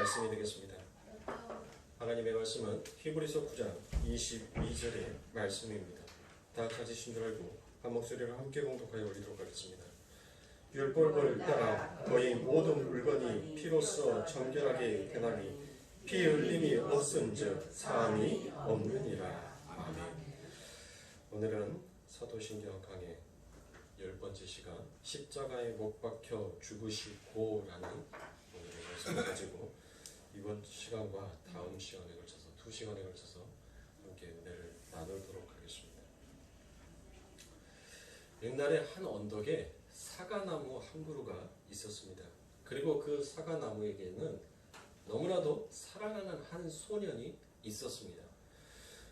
말씀이 되겠습니다. 하나님의 말씀은 히브리서 9장 22절의 말씀입니다. 다 찾으신 줄 알고 한 목소리로 함께 공독하여 올리도록 하겠습니다. 율법을 따라 거의 모든 물건이 피로써 정결하게 되나니 피 흘림이 없은즉 사함이 없느니라. 아멘. 오늘은 사도신경 강의 10번째 시간 십자가에 못 박혀 죽으시고라는 오늘의 말씀을 가지고 이번 시간과 다음 시간에 걸쳐서 2시간에 걸쳐서 함께 은혜를 나누도록 하겠습니다. 옛날에 한 언덕에 사과나무 한 그루가 있었습니다. 그리고 그 사과나무에게는 너무나도 사랑하는 한 소년이 있었습니다.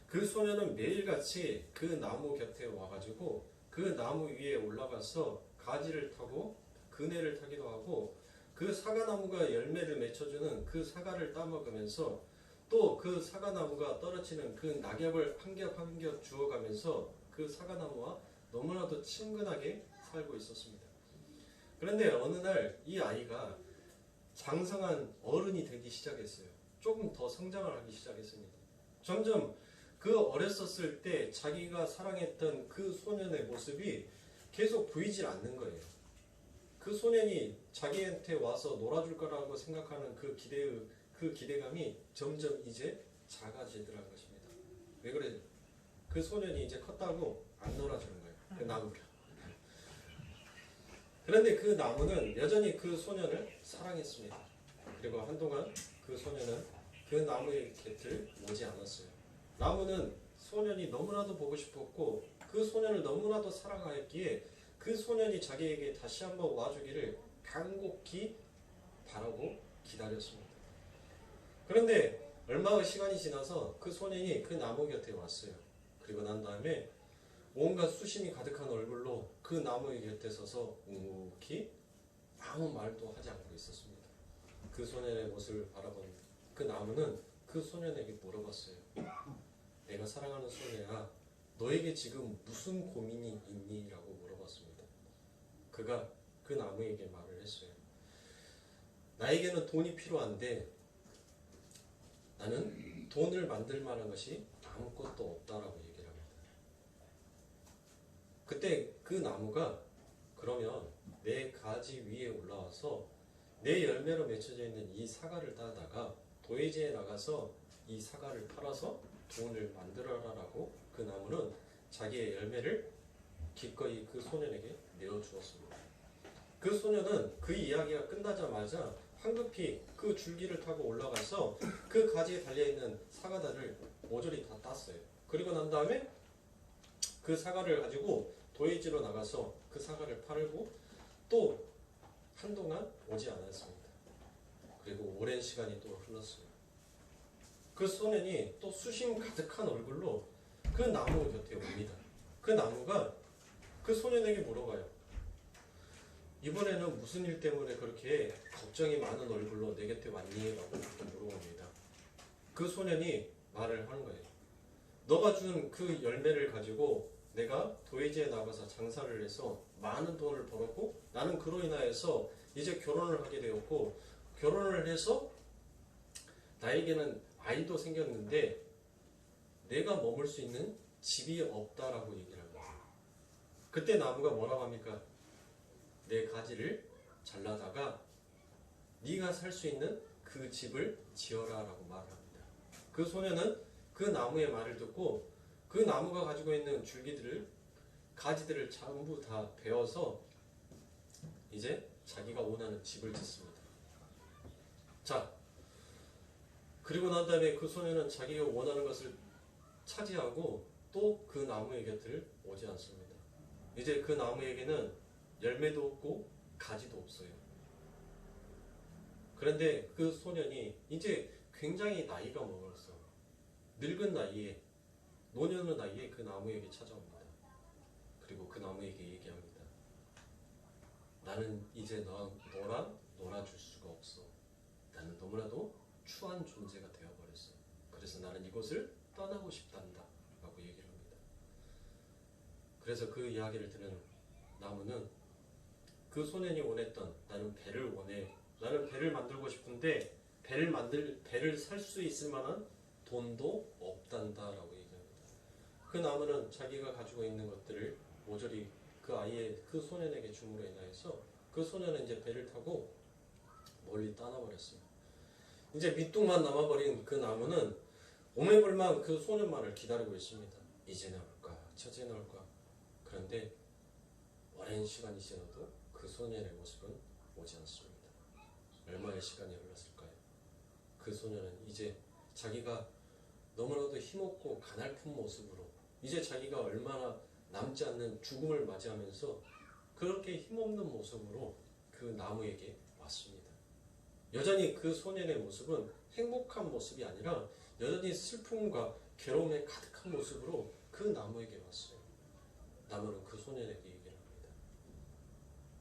그 소년은 매일같이 그 나무 곁에 와가지고 그 나무 위에 올라가서 가지를 타고 그네를 타기도 하고 그 사과나무가 열매를 맺혀주는 그 사과를 따먹으면서 또 그 사과나무가 떨어지는 그 낙엽을 한 겹 한 겹 주워가면서 그 사과나무와 너무나도 친근하게 살고 있었습니다. 그런데 어느 날 이 아이가 장성한 어른이 되기 시작했어요. 조금 더 성장을 하기 시작했습니다. 점점 그 어렸었을 때 자기가 사랑했던 그 소년의 모습이 계속 보이질 않는 거예요. 그 소년이 자기한테 와서 놀아줄 거라고 생각하는 그 기대감이 점점 이제 작아지더라는 것입니다. 왜 그래요? 그 소년이 이제 컸다고 안 놀아주는 거예요. 그 나무를. 그런데 그 나무는 여전히 그 소년을 사랑했습니다. 그리고 한동안 그 소년은 그 나무의 곁을 오지 않았어요. 나무는 소년이 너무나도 보고 싶었고 그 소년을 너무나도 사랑하였기에 그 소년이 자기에게 다시 한번 와주기를 간곡히 바라고 기다렸습니다. 그런데 얼마의 시간이 지나서 그 소년이 그 나무 곁에 왔어요. 그리고 난 다음에 온갖 수심이 가득한 얼굴로 그 나무의 곁에 서서 묵묵히 아무 말도 하지 않고 있었습니다. 그 소년의 모습을 바라본 그 나무는 그 소년에게 물어봤어요. 내가 사랑하는 소녀야, 너에게 지금 무슨 고민이 있니? 라고 물어봤습니다. 그가 그 나무에게 말을 했어요. 나에게는 돈이 필요한데 나는 돈을 만들 만한 것이 아무것도 없다라고 얘기를 합니다. 그때 그 나무가 그러면 내 가지 위에 올라와서 내 열매로 맺혀져 있는 이 사과를 따다가 도예지에 나가서 이 사과를 팔아서 돈을 만들어라라고 그 나무는 자기의 열매를 기꺼이 그 소년에게 내어주었습니다. 그 소년은 그 이야기가 끝나자마자 황급히 그 줄기를 타고 올라가서 그 가지에 달려있는 사과들을 모조리 다 땄어요. 그리고 난 다음에 그 사과를 가지고 도예지로 나가서 그 사과를 팔고 또 한동안 오지 않았습니다. 그리고 오랜 시간이 또 흘렀어요. 그 소년이 또 수심 가득한 얼굴로 그 나무 곁에 옵니다. 그 나무가 그 소년에게 물어봐요. 이번에는 무슨 일 때문에 그렇게 걱정이 많은 얼굴로 내 곁에 왔니? 라고 물어봅니다. 그 소년이 말을 하는 거예요. 너가 준 그 열매를 가지고 내가 도예지에 나가서 장사를 해서 많은 돈을 벌었고 나는 그로 인하여서 이제 결혼을 하게 되었고 결혼을 해서 나에게는 아이도 생겼는데 내가 머물 수 있는 집이 없다라고 얘기를 합니다. 그때 나무가 뭐라고 합니까? 내 가지를 잘라다가 네가 살 수 있는 그 집을 지어라라고 말합니다. 그 소년은 그 나무의 말을 듣고 그 나무가 가지고 있는 줄기들을 가지들을 전부 다 베어서 이제 자기가 원하는 집을 짓습니다. 자, 그리고 난 다음에 그 소년은 자기가 원하는 것을 차지하고 또 그 나무의 곁을 오지 않습니다. 이제 그 나무에게는 열매도 없고 가지도 없어요. 그런데 그 소년이 이제 굉장히 나이가 먹었어. 늙은 나이에, 노년의 나이에 그 나무에게 찾아옵니다. 그리고 그 나무에게 얘기합니다. 나는 이제 너랑 놀아줄 수가 없어. 나는 너무나도 추한 존재가 되어버렸어. 그래서 나는 이곳을 떠나고 싶단다 라고 얘기를 합니다. 그래서 그 이야기를 들은 나무는 그 소년이 원했던 나는 배를 원해. 나는 배를 만들고 싶은데 배를 살 수 있을 만한 돈도 없단다라고 얘기합니다. 그 나무는 자기가 가지고 있는 것들을 모조리 그 아이의 그 소년에게 줌으로 인하여서 그 소년은 이제 배를 타고 멀리 떠나버렸어요. 이제 밑둥만 남아버린 그 나무는 오매불망 그 소년만을 기다리고 있습니다. 이제 나올까 저제 나올까. 그런데 오랜 시간이 지나도 그 소년의 모습은 오지 않습니다. 얼마의 시간이 흘렀을까요? 그 소년은 이제 자기가 너무나도 힘없고 가냘픈 모습으로 이제 자기가 얼마나 남지 않는 죽음을 맞이하면서 그렇게 힘없는 모습으로 그 나무에게 왔습니다. 여전히 그 소년의 모습은 행복한 모습이 아니라 여전히 슬픔과 괴로움에 가득한 모습으로 그 나무에게 왔어요. 나무는 그 소년에게 얘기를 합니다.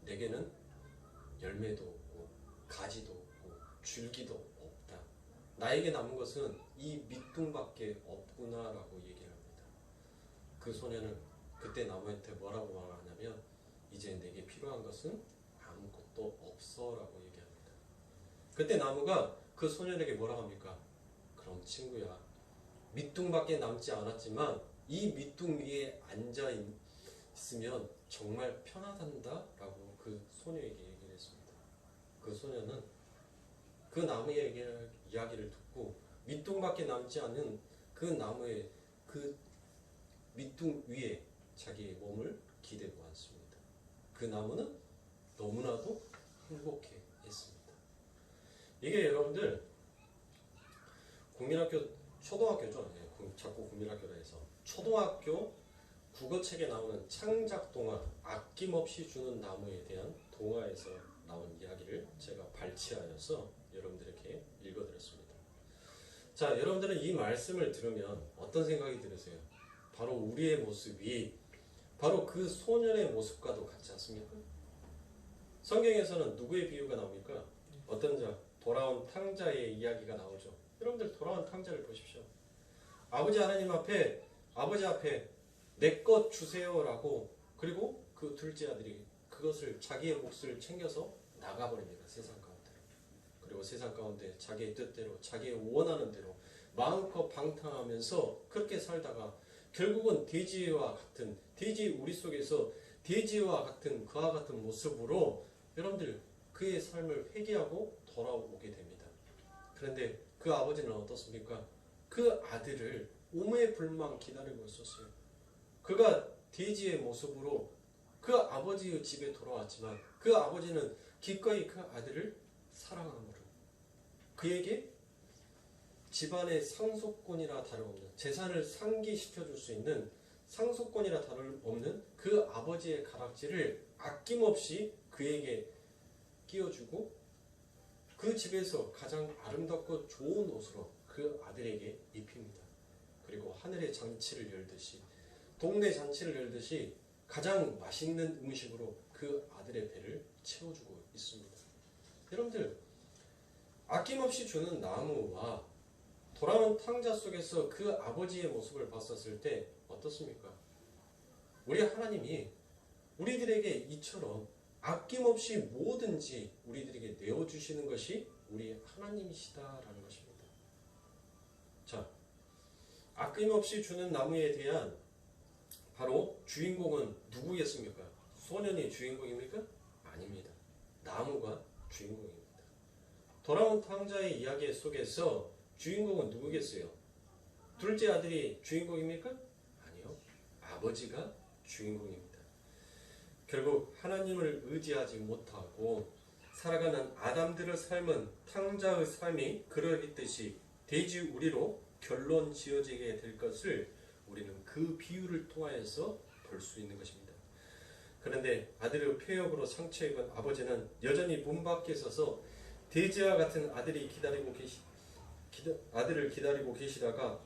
내게는 열매도 없고 가지도 없고 줄기도 없다. 나에게 남은 것은 이 밑둥밖에 없구나라고 얘기를 합니다. 그 소년은 그때 나무한테 뭐라고 말하냐면 이제 내게 필요한 것은 아무것도 없어라고 얘기합니다. 그때 나무가 그 소년에게 뭐라고 합니까? 그럼 친구야, 밑둥밖에 남지 않았지만 이 밑둥 위에 앉아 있으면 정말 편하단다라고 그 소녀에게 얘기를 했습니다. 그 소녀는 그 나무의 이야기를 듣고 밑둥밖에 남지 않은 그 나무의 그 밑둥 위에 자기의 몸을 기대고 앉습니다. 그 나무는 너무나도 행복해 했습니다. 이게 여러분들 국민학교 초등학교죠. 네, 자꾸 국민학교라 해서 초등학교 국어책에 나오는 창작 동화 아낌없이 주는 나무에 대한 동화에서 나온 이야기를 제가 발췌하여서 여러분들에게 읽어드렸습니다. 자, 여러분들은 이 말씀을 들으면 어떤 생각이 들으세요? 바로 우리의 모습이 바로 그 소년의 모습과도 같지 않습니까? 성경에서는 누구의 비유가 나옵니까? 어떤 자? 돌아온 탕자의 이야기가 나오죠. 여러분들 돌아온 탕자를 보십시오. 아버지 하나님 앞에 아버지 앞에 내 것 주세요라고 그리고 그 둘째 아들이 그것을 자기의 몫을 챙겨서 나가버립니다. 세상 가운데로. 그리고 세상 가운데 자기의 뜻대로 자기의 원하는 대로 마음껏 방탕하면서 그렇게 살다가 결국은 돼지와 같은 돼지 우리 속에서 돼지와 같은 그와 같은 모습으로 여러분들 그의 삶을 회개하고 돌아오게 됩니다. 그런데 그 아버지는 어떻습니까? 그 아들을 오매불망 기다리고 있었어요. 그가 돼지의 모습으로 그 아버지의 집에 돌아왔지만 그 아버지는 기꺼이 그 아들을 사랑함으로 그에게 집안의 상속권이나 다름없는 재산을 상기시켜줄 수 있는 상속권이나 다름없는 그 아버지의 가락지를 아낌없이 그에게 끼워주고 그 집에서 가장 아름답고 좋은 옷으로 그 아들에게 입힙니다. 그리고 하늘의 잔치를 열듯이 동네 잔치를 열듯이 가장 맛있는 음식으로 그 아들의 배를 채워주고 있습니다. 여러분들 아낌없이 주는 나무와 돌아온 탕자 속에서 그 아버지의 모습을 봤었을 때 어떻습니까? 우리 하나님이 우리들에게 이처럼 아낌없이 뭐든지 우리들에게 내어주시는 것이 우리 하나님이시다라는 것입니다. 자, 아낌없이 주는 나무에 대한 바로 주인공은 누구겠습니까? 소년이 주인공입니까? 아닙니다. 나무가 주인공입니다. 돌아온 탕자의 이야기 속에서 주인공은 누구겠어요? 둘째 아들이 주인공입니까? 아니요. 아버지가 주인공입니다. 결국 하나님을 의지하지 못하고 살아가는 아담들의 삶은 탕자의 삶이 그러했듯이 돼지 우리로 결론 지어지게 될 것을 우리는 그 비유를 통하여서 볼 수 있는 것입니다. 그런데 아들의 폐역으로 상처 입은 아버지는 여전히 문 밖에 서서 돼지와 같은 아들을 기다리고 계시다가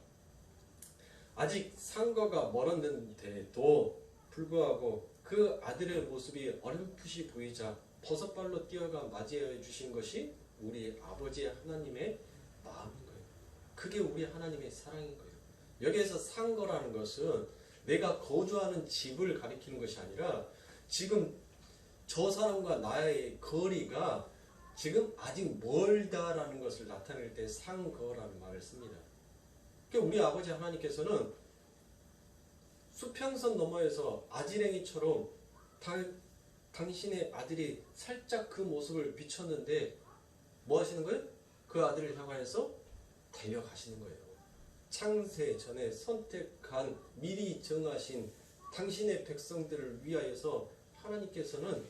아직 상거가 멀었는데도 불구하고 그 아들의 모습이 어렴풋이 보이자 버섯발로 뛰어가 맞이해 주신 것이 우리 아버지 하나님의 마음인 거예요. 그게 우리 하나님의 사랑인 거예요. 여기에서 상거라는 것은 내가 거주하는 집을 가리키는 것이 아니라 지금 저 사람과 나의 거리가 지금 아직 멀다라는 것을 나타낼 때 상거라는 말을 씁니다. 그러니까 우리 아버지 하나님께서는 수평선 너머에서 아지랭이처럼 당신의 아들이 살짝 그 모습을 비췄는데 뭐 하시는 거예요? 그 아들을 향하여서 달려가시는 거예요. 창세 전에 선택한 미리 정하신 당신의 백성들을 위하여서 하나님께서는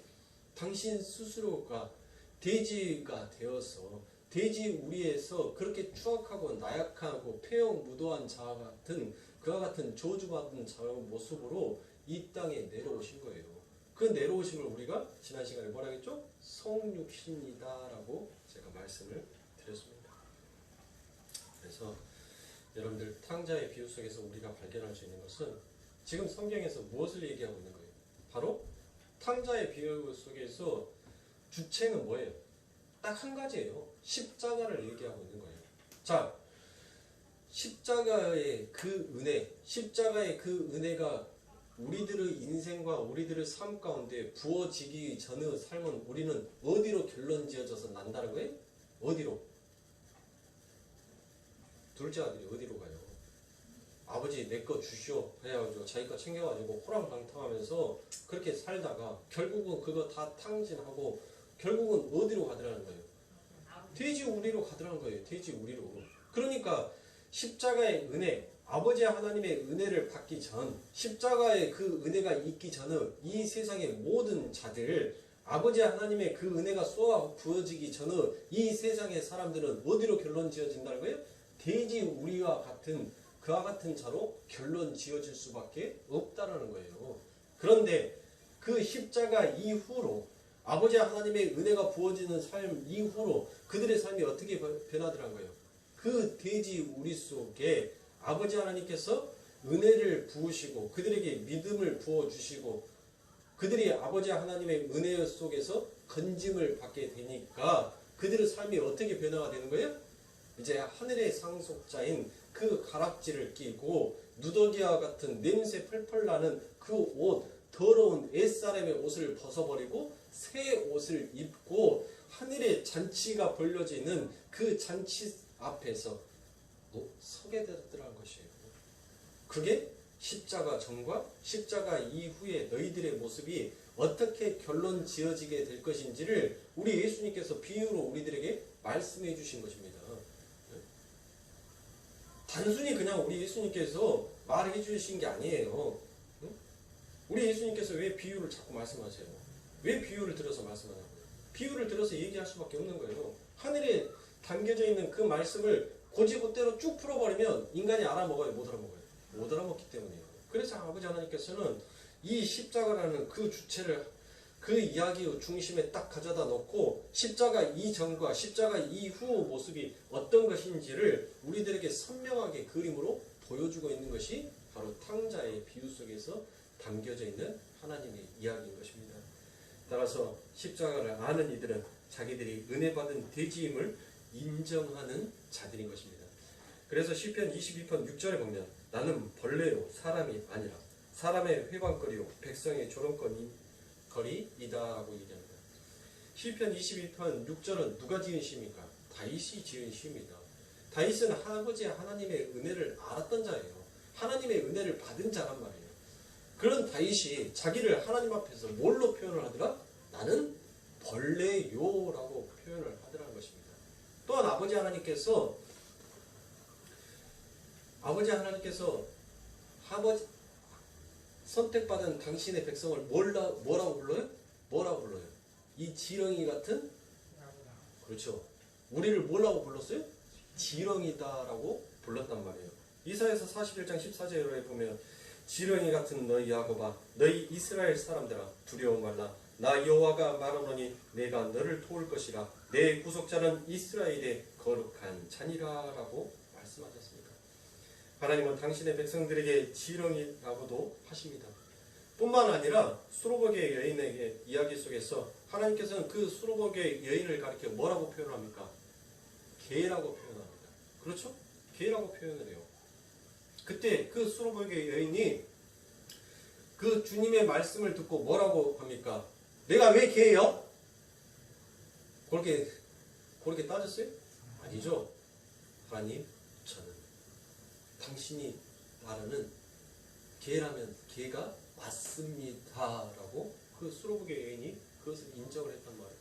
당신 스스로가 돼지가 되어서 돼지 우리에서 그렇게 추악하고 나약하고 폐역무도한 자와 같은 그와 같은 저주받은 자의 모습으로 이 땅에 내려오신 거예요. 그 내려오심을 우리가 지난 시간에 뭐라 했죠? 성육신이다라고 제가 말씀을 드렸습니다. 그래서 여러분들 탕자의 비유 속에서 우리가 발견할 수 있는 것은 지금 성경에서 무엇을 얘기하고 있는 거예요? 바로 탕자의 비유 속에서 주체는 뭐예요? 딱 한 가지예요. 십자가를 얘기하고 있는 거예요. 자, 십자가의 그 은혜, 십자가의 그 은혜가 우리들의 인생과 우리들의 삶 가운데 부어지기 전의 삶은 우리는 어디로 결론 지어져서 난다는 거예요? 어디로? 둘째 아들이 어디로 가요? 아버지 내 거 주시오 해가지고 자기 거 챙겨가지고 호랑방탕하면서 그렇게 살다가 결국은 그거 다 탕진하고 결국은 어디로 가더라는 거예요? 돼지 우리로 가더라는 거예요. 돼지 우리로. 그러니까 십자가의 은혜, 아버지 하나님의 은혜를 받기 전, 십자가의 그 은혜가 있기 전의 이 세상의 모든 자들, 아버지 하나님의 그 은혜가 쏘아 부어지기 전의 이 세상의 사람들은 어디로 결론 지어진다는 거예요? 돼지 우리와 같은 그와 같은 자로 결론 지어질 수밖에 없다라는 거예요. 그런데 그 십자가 이후로 아버지 하나님의 은혜가 부어지는 삶 이후로 그들의 삶이 어떻게 변하더란 거예요? 그 돼지 우리 속에 아버지 하나님께서 은혜를 부으시고 그들에게 믿음을 부어주시고 그들이 아버지 하나님의 은혜 속에서 건짐을 받게 되니까 그들의 삶이 어떻게 변화가 되는 거예요? 이제 하늘의 상속자인 그 가락지를 끼고 누더기와 같은 냄새 펄펄 나는 그 옷, 더러운 옛사람의 옷을 벗어버리고 새 옷을 입고 하늘의 잔치가 벌려져 있는 그 잔치 앞에서 서게 되더라는 것이에요. 그게 십자가 전과 십자가 이후의 너희들의 모습이 어떻게 결론 지어지게 될 것인지를 우리 예수님께서 비유로 우리들에게 말씀해 주신 것입니다. 단순히 그냥 우리 예수님께서 말해 주신 게 아니에요. 우리 예수님께서 왜 비유를 자꾸 말씀하세요? 왜 비유를 들어서 말씀하냐고요? 비유를 들어서 얘기할 수밖에 없는 거예요. 하늘에 담겨져 있는 그 말씀을 고지고대로 쭉 풀어버리면 인간이 알아먹어요? 못 알아먹어요? 못 알아먹기 때문이에요. 그래서 아버지 하나님께서는 이 십자가라는 그 주체를 그 이야기의 중심에 딱 가져다 놓고 십자가 이전과 십자가 이후 모습이 어떤 것인지를 우리들에게 선명하게 그림으로 보여주고 있는 것이 바로 탕자의 비유 속에서 담겨져 있는 하나님의 이야기인 것입니다. 따라서 십자가를 아는 이들은 자기들이 은혜 받은 돼지임을 인정하는 자들인 것입니다. 그래서 시편 22편 6절에 보면 나는 벌레요 사람이 아니라 사람의 회방거리요 백성의 조롱거리이다라고 얘기합니다. 시편 22편 6절은 누가 지은 시입니까? 다윗이 지은 시입니다. 다윗은 아버지 하나님의 은혜를 알았던 자예요. 하나님의 은혜를 받은 자란 말이에요. 그런 다윗이 자기를 하나님 앞에서 뭘로 표현을 하더라? 나는 벌레요라고 표현을 하더라는 것입니다. 또한 아버지 하나님께서 선택받은 당신의 백성을 뭐라고 불러요? 뭐라고 불러요? 이 지렁이 같은? 그렇죠. 우리를 뭐라고 불렀어요? 지렁이다라고 불렀단 말이에요. 이사야서 41장 14절에 보면 지렁이 같은 너희 야곱아 너희 이스라엘 사람들아 두려워 말라 나 여호와가 말하노니 내가 너를 도울 것이라 내 구속자는 이스라엘의 거룩한 자니라라고 말씀하셨습니다. 하나님은 당신의 백성들에게 지렁이라고도 하십니다. 뿐만 아니라 수로복의 여인에게 이야기 속에서 하나님께서는 그 수로복의 여인을 가리켜 뭐라고 표현합니까? 개라고 표현합니다. 그렇죠? 개라고 표현을 해요. 그때 그 수로복의 여인이 그 주님의 말씀을 듣고 뭐라고 합니까? 내가 왜 개예요? 그렇게 그렇게 따졌어요? 아니죠. 하나님, 저는 당신이 말하는 개라면 개가 맞습니다라고 그 수로복의 여인이 그것을 인정을 했단 말이에요.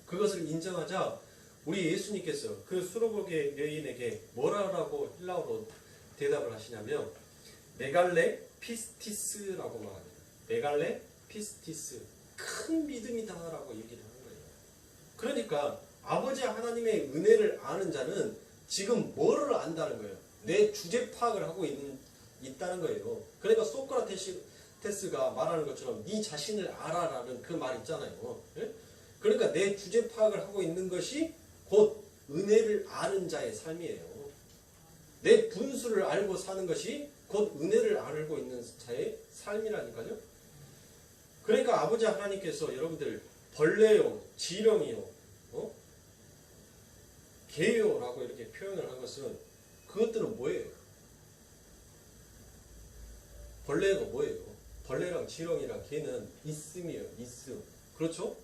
그것을 인정하자 우리 예수님께서 그 수로복의 여인에게 뭐라고 헬라어로 대답을 하시냐면 메갈레 피스티스라고 말합니다. 메갈레 피스티스, 큰 믿음이다라고 얘기를 하는 거예요. 그러니까 아버지 하나님의 은혜를 아는 자는 지금 뭐를 안다는 거예요? 내 주제 파악을 하고 있다는 거예요. 그러니까 소크라테스가 말하는 것처럼 네 자신을 알아라는 그 말 있잖아요. 예? 그러니까 내 주제 파악을 하고 있는 것이 곧 은혜를 아는 자의 삶이에요. 내 분수를 알고 사는 것이 곧 은혜를 알고 있는 자의 삶이라니까요. 그러니까 아버지 하나님께서 여러분들 벌레요, 지렁이요, 개요라고 이렇게 표현을 한 것은 그것들은 뭐예요? 벌레가 뭐예요? 벌레랑 지렁이랑 개는 있음이에요. 있음. 그렇죠?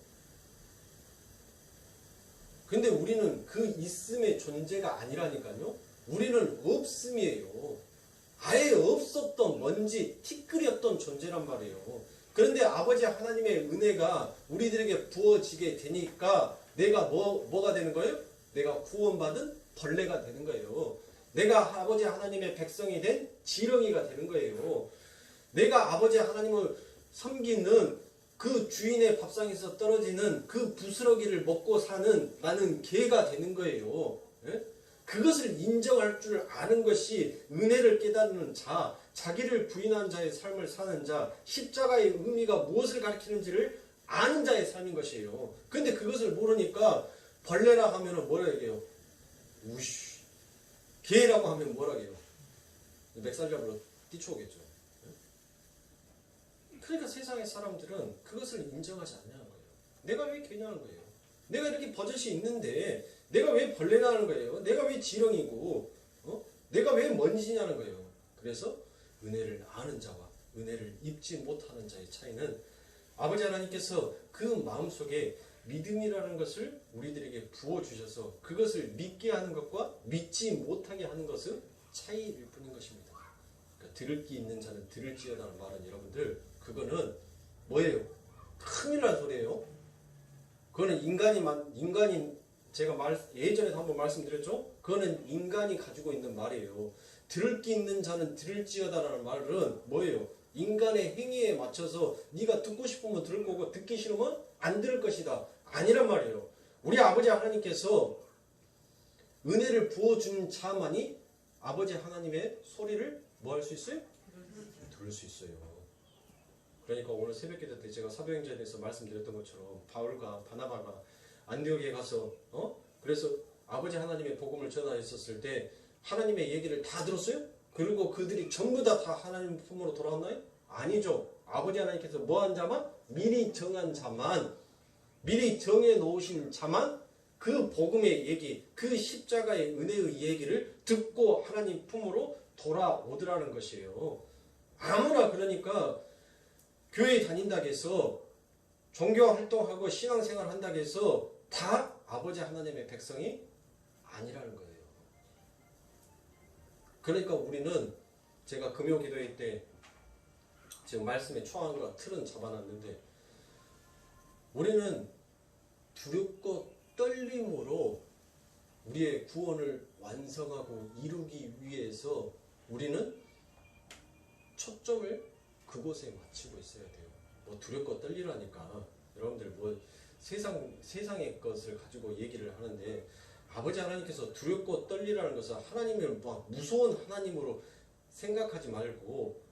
근데 우리는 그 있음의 존재가 아니라니까요. 우리는 없음이에요. 아예 없었던 먼지 티끌이었던 존재란 말이에요. 그런데 아버지 하나님의 은혜가 우리들에게 부어지게 되니까 내가 뭐가 되는 거예요? 내가 구원받은 벌레가 되는 거예요. 내가 아버지 하나님의 백성이 된 지렁이가 되는 거예요. 내가 아버지 하나님을 섬기는 그 주인의 밥상에서 떨어지는 그 부스러기를 먹고 사는 나는 개가 되는 거예요. 예? 그것을 인정할 줄 아는 것이 은혜를 깨닫는 자, 자기를 부인한 자의 삶을 사는 자, 십자가의 의미가 무엇을 가리키는지를 아는 자의 삶인 것이에요. 근데 그것을 모르니까 벌레라 하면 뭐라 얘기해요? 우쉬. 개라고 하면 뭐라 해요? 맥살 잡으러 뛰쳐오겠죠. 그러니까 세상의 사람들은 그것을 인정하지 않냐는 거예요. 내가 왜 개냐는 거예요. 내가 이렇게 버젓이 있는데 내가 왜 벌레냐는 거예요. 내가 왜 지렁이고 내가 왜 먼지냐는 거예요. 그래서 은혜를 아는 자와 은혜를 입지 못하는 자의 차이는 아버지 하나님께서 그 마음속에 믿음이라는 것을 우리들에게 부어주셔서 그것을 믿게 하는 것과 믿지 못하게 하는 것은 차이일 뿐인 것입니다. 그러니까 들을 귀 있는 자는 들을지어다는 말은 여러분들 그거는 뭐예요? 큰일 난 소리예요. 그거는 인간이 제가 예전에도 한번 말씀드렸죠? 그거는 인간이 가지고 있는 말이에요. 들을 귀 있는 자는 들을지어다라는 말은 뭐예요? 인간의 행위에 맞춰서 네가 듣고 싶으면 들을 거고 듣기 싫으면 안 들을 것이다. 아니란 말이에요. 우리 아버지 하나님께서 은혜를 부어준 자만이 아버지 하나님의 소리를 뭐 할 수 있어요? 들을 수 있어요. 그러니까 오늘 새벽기도 때 제가 사도행전에서 말씀드렸던 것처럼 바울과 바나바가 안디옥에 가서 그래서 아버지 하나님의 복음을 전하였었을 때 하나님의 얘기를 다 들었어요? 그리고 그들이 전부 다 하나님 품으로 돌아왔나요? 아니죠. 아버지 하나님께서 뭐한 자만? 미리 정한 자만, 미리 정해 놓으신 자만 그 복음의 얘기, 그 십자가의 은혜의 얘기를 듣고 하나님 품으로 돌아오더라는 것이에요. 아무나 그러니까 교회 다닌다고 해서 종교 활동하고 신앙생활 한다고 해서 다 아버지 하나님의 백성이 아니라는 거예요. 그러니까 우리는 제가 금요 기도회 때 지금 말씀에 초안과 틀은 잡아놨는데 우리는 두렵고 떨림으로 우리의 구원을 완성하고 이루기 위해서 우리는 초점을 그곳에 맞추고 있어야 돼요. 뭐 두렵고 떨리라니까 여러분들 뭐 세상의 것을 가지고 얘기를 하는데 아버지 하나님께서 두렵고 떨리라는 것은 하나님을 막 무서운 하나님으로 생각하지 말고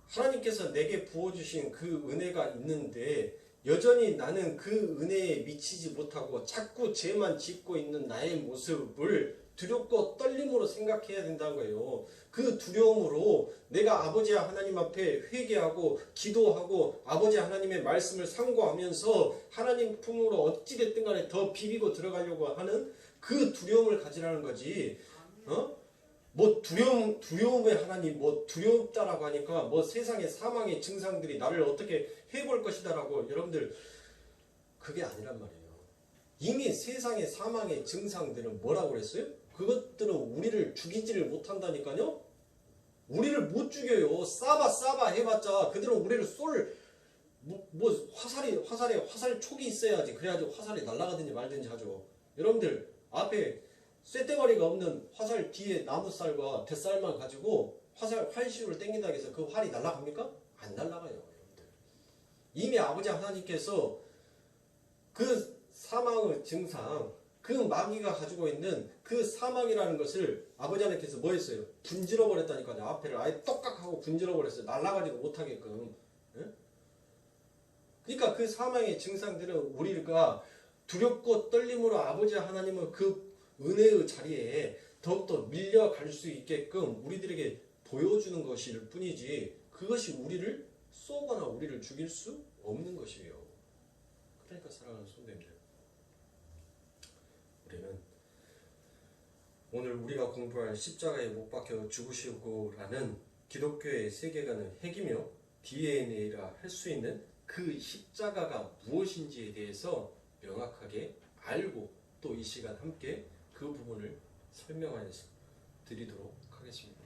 하나님께서 내게 부어주신 그 은혜가 있는데 여전히 나는 그 은혜에 미치지 못하고 자꾸 죄만 짓고 있는 나의 모습을 두렵고 떨림으로 생각해야 된다는 거예요. 그 두려움으로 내가 아버지 하나님 앞에 회개하고 기도하고 아버지 하나님의 말씀을 상고하면서 하나님 품으로 어찌됐든 간에 더 비비고 들어가려고 하는 그 두려움을 가지라는 거지. 뭐 두려움의 하나님 뭐 두렵다라고 하니까 뭐 세상의 사망의 증상들이 나를 어떻게 해볼 것이다라고 여러분들 그게 아니란 말이에요. 이미 세상의 사망의 증상들은 뭐라고 그랬어요? 그것들은 우리를 죽이지를 못한다니까요. 우리를 못 죽여요. 싸바 해봤자 그들은 우리를 화살 촉이 있어야지. 그래야지 화살이 날아가든지 말든지 하죠. 여러분들 앞에 쇳대가리가 없는 화살 뒤에 나무살과 뱃살만 가지고 활시를 땡긴다고 해서 그 활이 날아갑니까? 안 날아가요. 여러분들. 이미 아버지 하나님께서 그 사망의 증상, 그 마귀가 가지고 있는 그 사망이라는 것을 아버지 하나님께서 뭐 했어요? 분질러 버렸다니까요. 앞에를 아예 똑깍하고 분질러 버렸어요. 날아가지도 못하게끔. 예? 그러니까 그 사망의 증상들은 우리가 두렵고 떨림으로 아버지 하나님은 그 은혜의 자리에 더욱더 밀려갈 수 있게끔 우리들에게 보여주는 것일 뿐이지 그것이 우리를 쏘거나 우리를 죽일 수 없는 것이에요. 그러니까 사랑하는 성도님들, 우리는 오늘 우리가 공부할 십자가에 못 박혀 죽으시고라는 기독교의 세계관은 핵이며 DNA라 할 수 있는 그 십자가가 무엇인지에 대해서 명확하게 알고 또 이 시간 함께 그 부분을 설명해 드리도록 하겠습니다.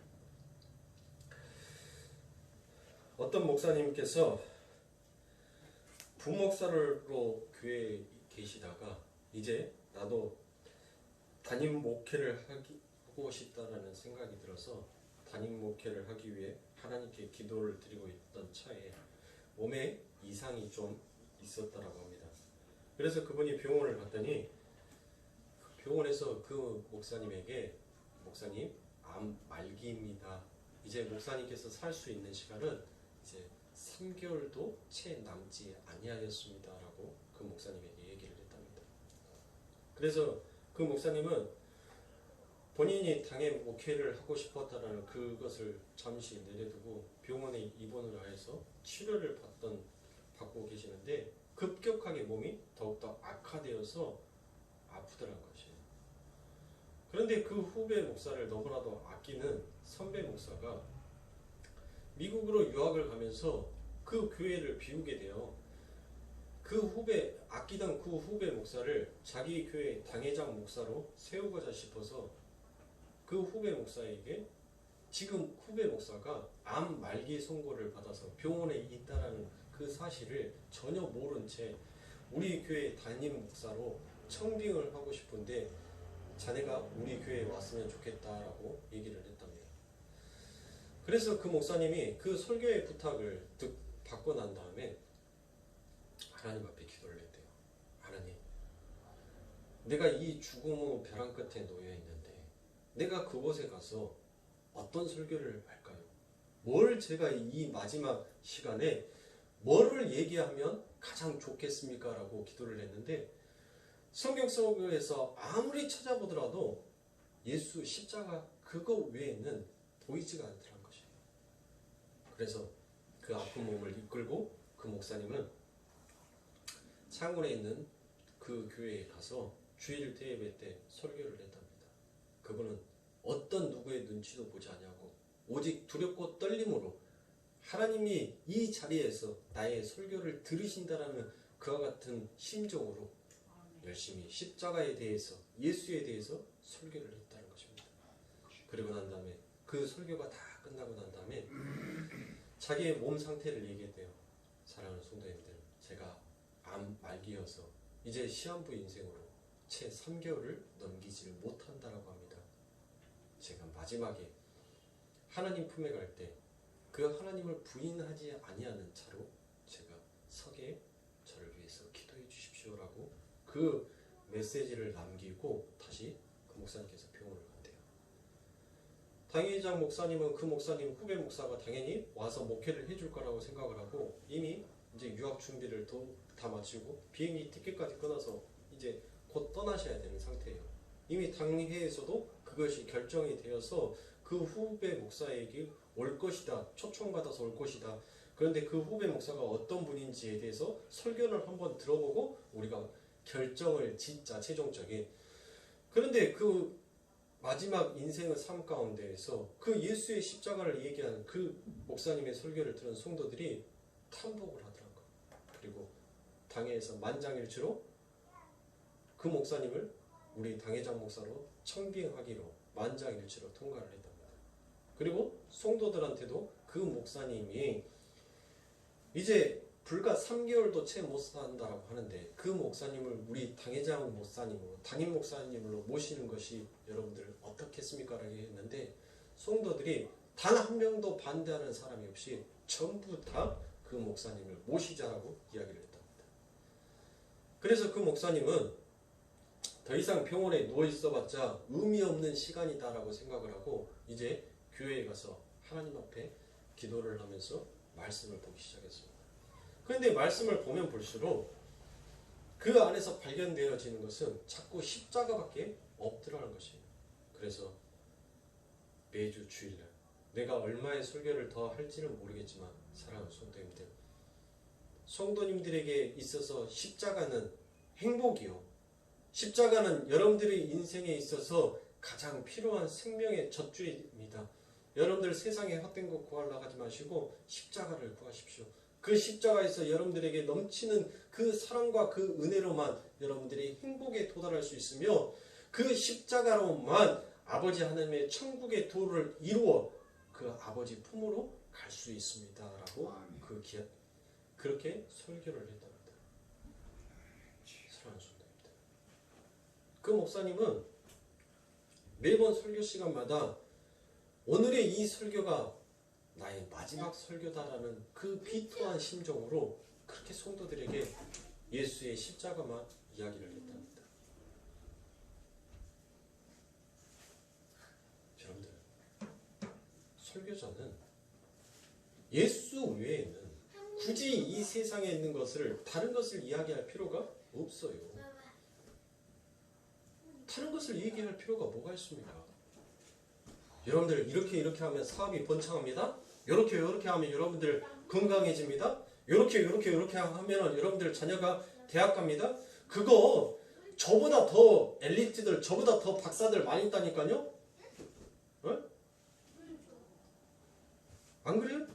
어떤 목사님께서 부목사로 교회에 계시다가 이제 나도 담임 목회를 하고 싶다라는 생각이 들어서 담임 목회를 하기 위해 하나님께 기도를 드리고 있던 차에 몸에 이상이 좀 있었다라고 합니다. 그래서 그분이 병원을 갔더니 병원에서 그 목사님에게 목사님 암 말기입니다. 이제 목사님께서 살 수 있는 시간은 이제 3개월도 채 남지 아니하였습니다라고 그 목사님에게 얘기를 했답니다. 그래서 그 목사님은 본인이 당의 목회를 하고 싶었다라는 그것을 잠시 내려두고 병원에 입원을 하여서 치료를 받고 계시는데 급격하게 몸이 더욱더 악화되어서 아프더란 것이에요. 그런데 그 후배 목사를 너무나도 아끼는 선배 목사가 미국으로 유학을 가면서 그 교회를 비우게 돼요. 아끼던 그 후배 목사를 자기 교회 당회장 목사로 세우고자 싶어서 그 후배 목사에게 지금 후배 목사가 암 말기 선고를 받아서 병원에 있다라는 그 사실을 전혀 모른 채 우리 교회 담임 목사로 청빙을 하고 싶은데 자네가 우리 교회에 왔으면 좋겠다라고 얘기를 했답니다. 그래서 그 목사님이 그 설교의 부탁을 받고 난 다음에 하나님 앞에 기도를 했대요. 하나님, 내가 이 죽음의 벼랑 끝에 놓여 있는데 내가 그곳에 가서 어떤 설교를 할까요? 뭘 제가 이 마지막 시간에 뭐를 얘기하면 가장 좋겠습니까? 라고 기도를 했는데 성경 속에서 아무리 찾아보더라도 예수 십자가 그거 외에는 보이지가 않더란 것이에요. 그래서 그 아픈 몸을 이끌고 그 목사님은 창원에 있는 그 교회에 가서 주일 대예배 때 설교를 했답니다. 그분은 어떤 누구의 눈치도 보지 않냐고 오직 두렵고 떨림으로 하나님이 이 자리에서 나의 설교를 들으신다라는 그와 같은 심정으로 열심히 십자가에 대해서 예수에 대해서 설교를 했다는 것입니다. 그리고 난 다음에 그 설교가 다 끝나고 난 다음에 자기의 몸 상태를 얘기했대요. 사랑하는 성도님들, 제가 암 말기여서 이제 시한부 인생으로 채 3개월을 넘기지를 못한다라고 합니다. 제가 마지막에 하나님 품에 갈 때 그 하나님을 부인하지 아니하는 차로 제가 서게 저를 위해서 기도해 주십시오라고 그 메시지를 남기고 다시 그 목사님께서 병원을 간대요. 당회장 목사님은 그 목사님 후배 목사가 당연히 와서 목회를 해줄 거라고 생각을 하고 이미 이제 유학 준비를 다 마치고 비행기 티켓까지 끊어서 이제 곧 떠나셔야 되는 상태예요. 이미 당회에서도 그것이 결정이 되어서 그 후배 목사에게 올 것이다. 초청받아서 올 것이다. 그런데 그 후배 목사가 어떤 분인지에 대해서 설교를 한번 들어보고 우리가 결정을 짓자, 최종적인. 그런데 그 마지막 인생의 삶 가운데에서 그 예수의 십자가를 얘기하는 그 목사님의 설교를 들은 성도들이 탐복을 하더라고요. 그리고 당회에서 만장일치로 그 그 목사님을 우리 당회장 목사로 청빙하기로 만장일치로 통과를 했답니다. 그리고 성도들한테도 그 목사님이 이제 불과 3개월도 채 못 산다라고 하는데 그 목사님을 우리 당회장 목사님으로 담임 목사님으로 모시는 것이 여러분들 어떻겠습니까? 라고 했는데 성도들이 단 한 명도 반대하는 사람이 없이 전부 다 그 목사님을 모시자라고 이야기를 했답니다. 그래서 그 목사님은 더 이상 병원에 누워 있어봤자 의미 없는 시간이다라고 생각을 하고 이제 교회에 가서 하나님 앞에 기도를 하면서 말씀을 보기 시작했습니다. 그런데 말씀을 보면 볼수록 그 안에서 발견되어지는 것은 자꾸 십자가밖에 없더라는 것이에요. 그래서 매주 주일날 내가 얼마의 설교를 더 할지는 모르겠지만 사랑하는 성도님들, 성도님들에게 있어서 십자가는 행복이요. 십자가는 여러분들의 인생에 있어서 가장 필요한 생명의 젖줄입니다. 여러분들 세상에 헛된 것 구하려고 하지 마시고 십자가를 구하십시오. 그 십자가에서 여러분들에게 넘치는 그 사랑과 그 은혜로만 여러분들이 행복에 도달할 수 있으며 그 십자가로만 아버지 하나님의 천국의 도를 이루어 그 아버지 품으로 갈 수 있습니다. 라고 그렇게 설교를 했답니다. 사랑하는 성도님들, 그 목사님은 매번 설교 시간마다 오늘의 이 설교가 나의 마지막 설교다라는 그 비토한 심정으로 그렇게 성도들에게 예수의 십자가만 이야기를 했답니다. 여러분들, 설교자는 예수 외에는 굳이 이 세상에 있는 것을 다른 것을 이야기할 필요가 없어요. 다른 것을 얘기할 필요가 뭐가 있습니까? 여러분들 이렇게 하면 사업이 번창합니다. 이렇게 하면 여러분들 건강해집니다. 이렇게 하면 여러분들 자녀가 대학 갑니다. 그거 저보다 더 엘리트들, 저보다 더 박사들 많이 있다니까요. 어? 안 그래요?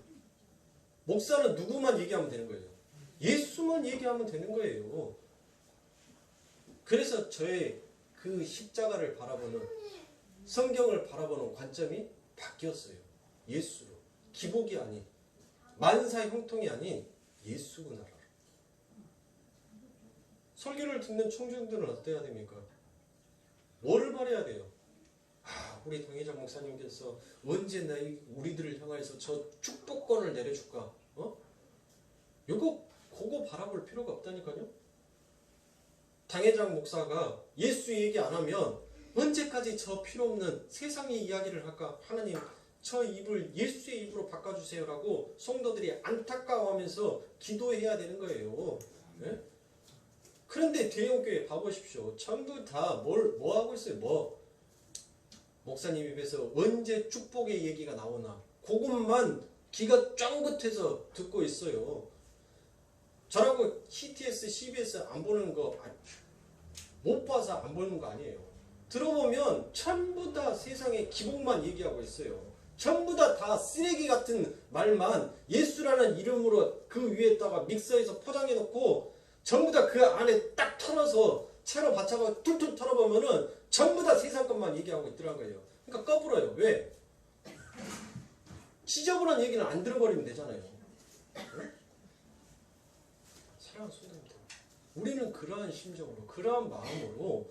목사는 누구만 얘기하면 되는 거예요. 예수만 얘기하면 되는 거예요. 그래서 저의 그 십자가를 바라보는, 성경을 바라보는 관점이 바뀌었어요. 예수로. 기복이 아닌, 만사 형통이 아닌 예수구나. 설교를 듣는 청중들은 어때야 됩니까? 뭐를 바라야 돼요? 우리 당회장 목사님께서 언제 우리들을 향해서 저 축복권을 내려줄까? 그거 바라볼 필요가 없다니까요. 당회장 목사가 예수 얘기 안 하면 언제까지 저 필요 없는 세상의 이야기를 할까? 하나님, 저 입을 예수의 입으로 바꿔주세요라고 성도들이 안타까워하면서 기도해야 되는 거예요. 네? 그런데 대형교회 봐보십시오. 전부 다 뭐 하고 있어요? 목사님 입에서 언제 축복의 얘기가 나오나 그것만 귀가 쫑긋해서 듣고 있어요. 저라고 CTS, CBS 안 보는 거 못 봐서 안 보는 거 아니에요. 들어보면 전부 다 세상의 기복만 얘기하고 있어요. 전부 다 쓰레기 같은 말만 예수라는 이름으로 그 위에다가 믹서에서 포장해 놓고 전부 다 그 안에 딱 털어서 채로 받쳐서 툴툴 털어보면은 전부 다 세상 것만 얘기하고 있더라고요. 그러니까 꺼부러요. 왜? 지저분한 얘기는 안 들어버리면 되잖아요. 응? 사랑하는 성도님들, 우리는 그러한 심정으로, 그러한 마음으로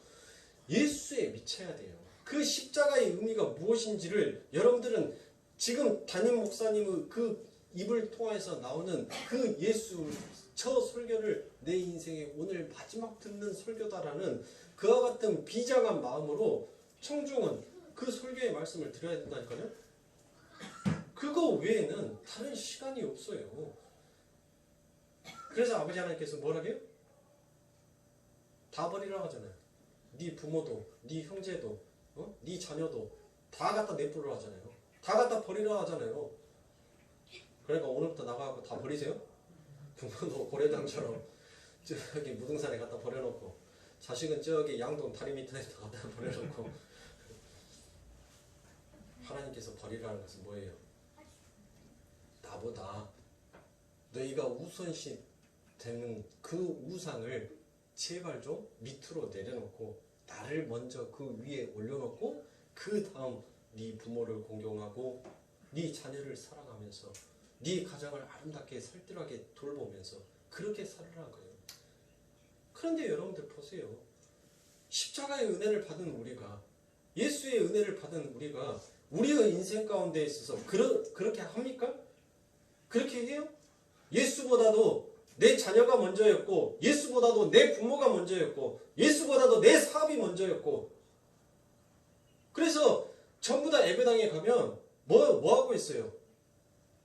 예수에 미쳐야 돼요. 그 십자가의 의미가 무엇인지를 여러분들은 지금 담임 목사님의 그 입을 통해서 나오는 그 예수, 저 설교를 내 인생의 오늘 마지막 듣는 설교다라는 그와 같은 비장한 마음으로 청중은 그 설교의 말씀을 들어야 된다니까요. 그거 외에는 다른 시간이 없어요. 그래서 아버지 하나님께서 뭐라고 해요? 다 버리라고 하잖아요. 네 부모도, 네 형제도, 네 자녀도 다 갖다 내버리라 하잖아요. 다 갖다 버리라 하잖아요. 그러니까 오늘부터 나가고 다 버리세요. 부모도 고려당처럼 저기 무등산에 갖다 버려놓고 자식은 저기 양동 다리 밑에 갖다 버려놓고 하나님께서 버리라는 것은 뭐예요? 나보다 너희가 우선시 되는 그 우상을 제발 좀 밑으로 내려놓고 나를 먼저 그 위에 올려놓고 그 다음 네 부모를 공경하고 네 자녀를 사랑하면서 네 가정을 아름답게 살뜰하게 돌보면서 그렇게 살으라는 거예요. 그런데 여러분들 보세요. 십자가의 은혜를 받은 우리가, 예수의 은혜를 받은 우리가 우리의 인생 가운데 있어서 그렇게 합니까? 그렇게 해요? 예수보다도 내 자녀가 먼저였고, 예수보다도 내 부모가 먼저였고, 예수보다도 내 사업이 먼저였고, 그래서 전부 다 예배당에 가면 뭐 하고 있어요?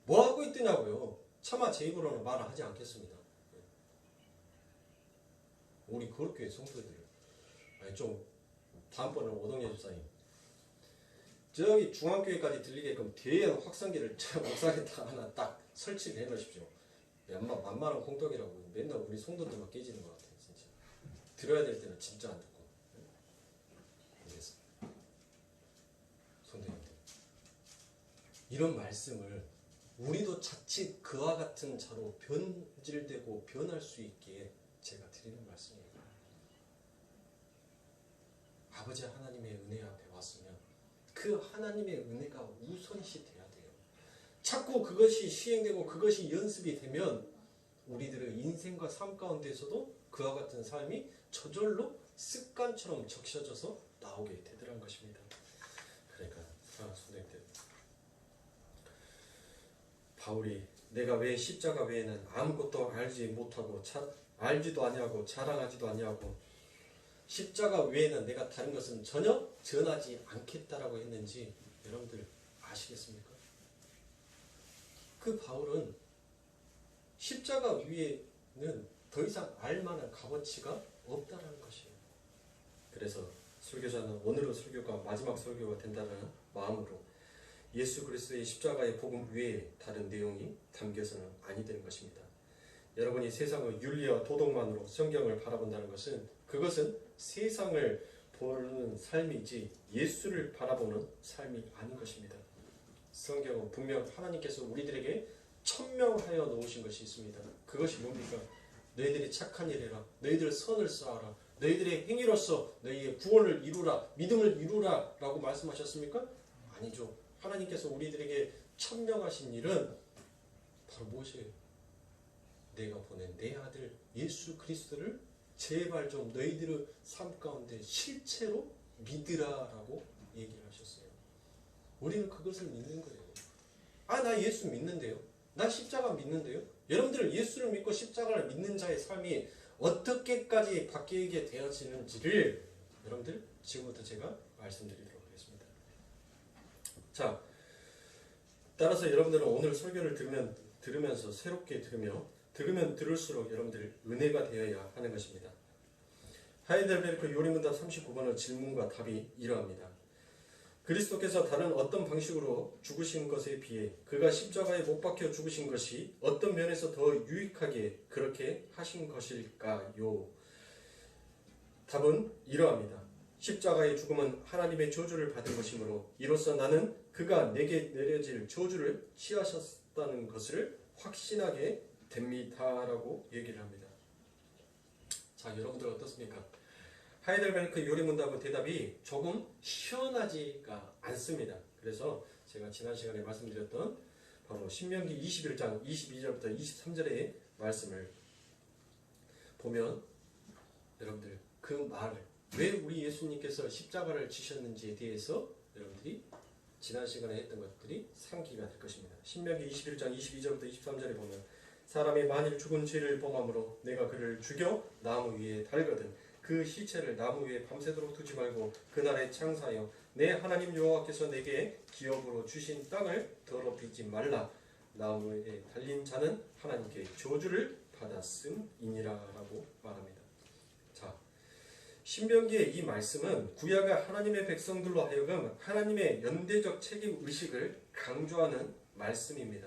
뭐 하고 있더냐고요. 차마 제 입으로는 말을 하지 않겠습니다. 우리 거룩교회 성도들, 좀 다음번에 오동예 집사님, 저기 중앙교회까지 들리게끔 대형 확성기를 저 옥상에다 하나 딱 설치를 해놓으십시오. 만만한 공덕이라고 맨날 우리 성도들만 깨지는 것 같아요. 진짜 들어야 될 때는 진짜 안 듣고. 그래서 성도님들, 이런 말씀을 우리도 자칫 그와 같은 자로 변질되고 변할 수 있게 제가 드리는 말씀입니다. 아버지 하나님의 은혜 앞에 왔으면 그 하나님의 은혜가 우선시 돼야 돼요. 자꾸 그것이 시행되고 그것이 연습이 되면 우리들의 인생과 삶 가운데서도 그와 같은 삶이 저절로 습관처럼 적셔져서 나오게 되더란 것입니다. 그러니까 성도님들, 바울이 내가 왜 십자가 외에는 아무것도 알지 못하고 알지도 아니하고 자랑하지도 아니하고 십자가 외에는 내가 다른 것은 전혀 전하지 않겠다라고 했는지 여러분들 아시겠습니까? 그 바울은 십자가 위에는 더 이상 알만한 값어치가 없다라는 것이에요. 그래서 설교자는 오늘의 설교가 마지막 설교가 된다는 마음으로 예수 그리스도의 십자가의 복음 외에 다른 내용이 담겨서는 아니 되는 것입니다. 여러분이 세상의 윤리와 도덕만으로 성경을 바라본다는 것은 그것은 세상을 보는 삶이지 예수를 바라보는 삶이 아닌 것입니다. 성경은 분명 하나님께서 우리들에게 천명하여 놓으신 것이 있습니다. 그것이 뭡니까? 너희들이 착한 일 해라. 너희들 선을 쌓아라. 너희들의 행위로서 너희의 구원을 이루라. 믿음을 이루라 라고 말씀하셨습니까? 아니죠. 하나님께서 우리들에게 천명하신 일은 바로 무엇이에요? 내가 보낸 내 아들 예수 그리스도를 제발 좀 너희들의 삶 가운데 실체로 믿으라라고 얘기를 하셨어요. 우리는 그것을 믿는 거예요. 나 예수 믿는데요. 나 십자가 믿는데요. 여러분들 예수를 믿고 십자가를 믿는 자의 삶이 어떻게까지 바뀌게 되어지는지를 여러분들 지금부터 제가 말씀드리도록 하겠습니다. 자, 따라서 여러분들은 오늘 설교를 들으면서 새롭게 들으면 들을수록 여러분들 은혜가 되어야 하는 것입니다. 하이델베르크 요리문답 39번의 질문과 답이 이러합니다. 그리스도께서 다른 어떤 방식으로 죽으신 것에 비해 그가 십자가에 못 박혀 죽으신 것이 어떤 면에서 더 유익하게 그렇게 하신 것일까요? 답은 이러합니다. 십자가의 죽음은 하나님의 저주를 받은 것이므로 이로써 나는 그가 내게 내려질 저주를 취하셨다는 것을 확신하게 됩니다라고 얘기를 합니다. 자, 여러분들 어떻습니까? 하이델베르크 요리문답의 대답이 조금 시원하지가 않습니다. 그래서 제가 지난 시간에 말씀드렸던 바로 신명기 21장 22절부터 23절의 말씀을 보면 여러분들 그 말을 왜 우리 예수님께서 십자가를 지셨는지에 대해서 여러분들이 지난 시간에 했던 것들이 상기가 될 것입니다. 신명기 21장 22절부터 23절에 보면 사람이 만일 죽은 죄를 범함으로 내가 그를 죽여 나무 위에 달거든 그 시체를 나무 위에 밤새도록 두지 말고 그날에 창사하여 내 하나님 여호와께서 내게 기업으로 주신 땅을 더럽히지 말라. 나무에 달린 자는 하나님께 저주를 받았음이니라 라고 말합니다. 자, 신명기의 이 말씀은 구약의 하나님의 백성들로 하여금 하나님의 연대적 책임 의식을 강조하는 말씀입니다.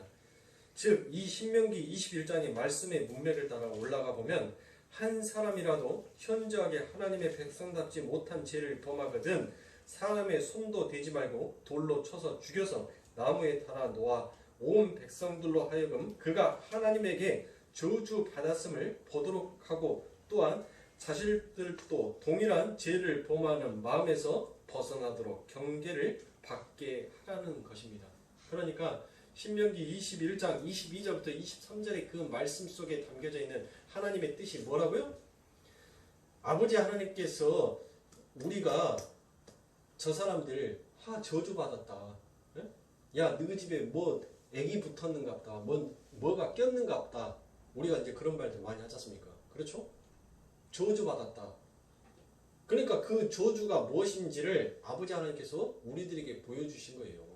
즉, 이 신명기 21장의 말씀의 문맥을 따라 올라가 보면 한 사람이라도 현저하게 하나님의 백성답지 못한 죄를 범하거든 사람의 손도 대지 말고 돌로 쳐서 죽여서 나무에 달아 놓아 온 백성들로 하여금 그가 하나님에게 저주 받았음을 보도록 하고 또한 자신들도 동일한 죄를 범하는 마음에서 벗어나도록 경계를 받게 하라는 것입니다. 그러니까 신명기 21장 22절부터 23절의 그 말씀 속에 담겨져 있는 하나님의 뜻이 뭐라고요? 아버지 하나님께서 우리가 저 사람들 저주받았다. 야, 너희 집에 뭐 애기 붙었는갑다. 뭐가 꼈는갑다. 우리가 이제 그런 말들 많이 하지 않습니까? 그렇죠? 저주받았다. 그러니까 그 저주가 무엇인지를 아버지 하나님께서 우리들에게 보여주신 거예요.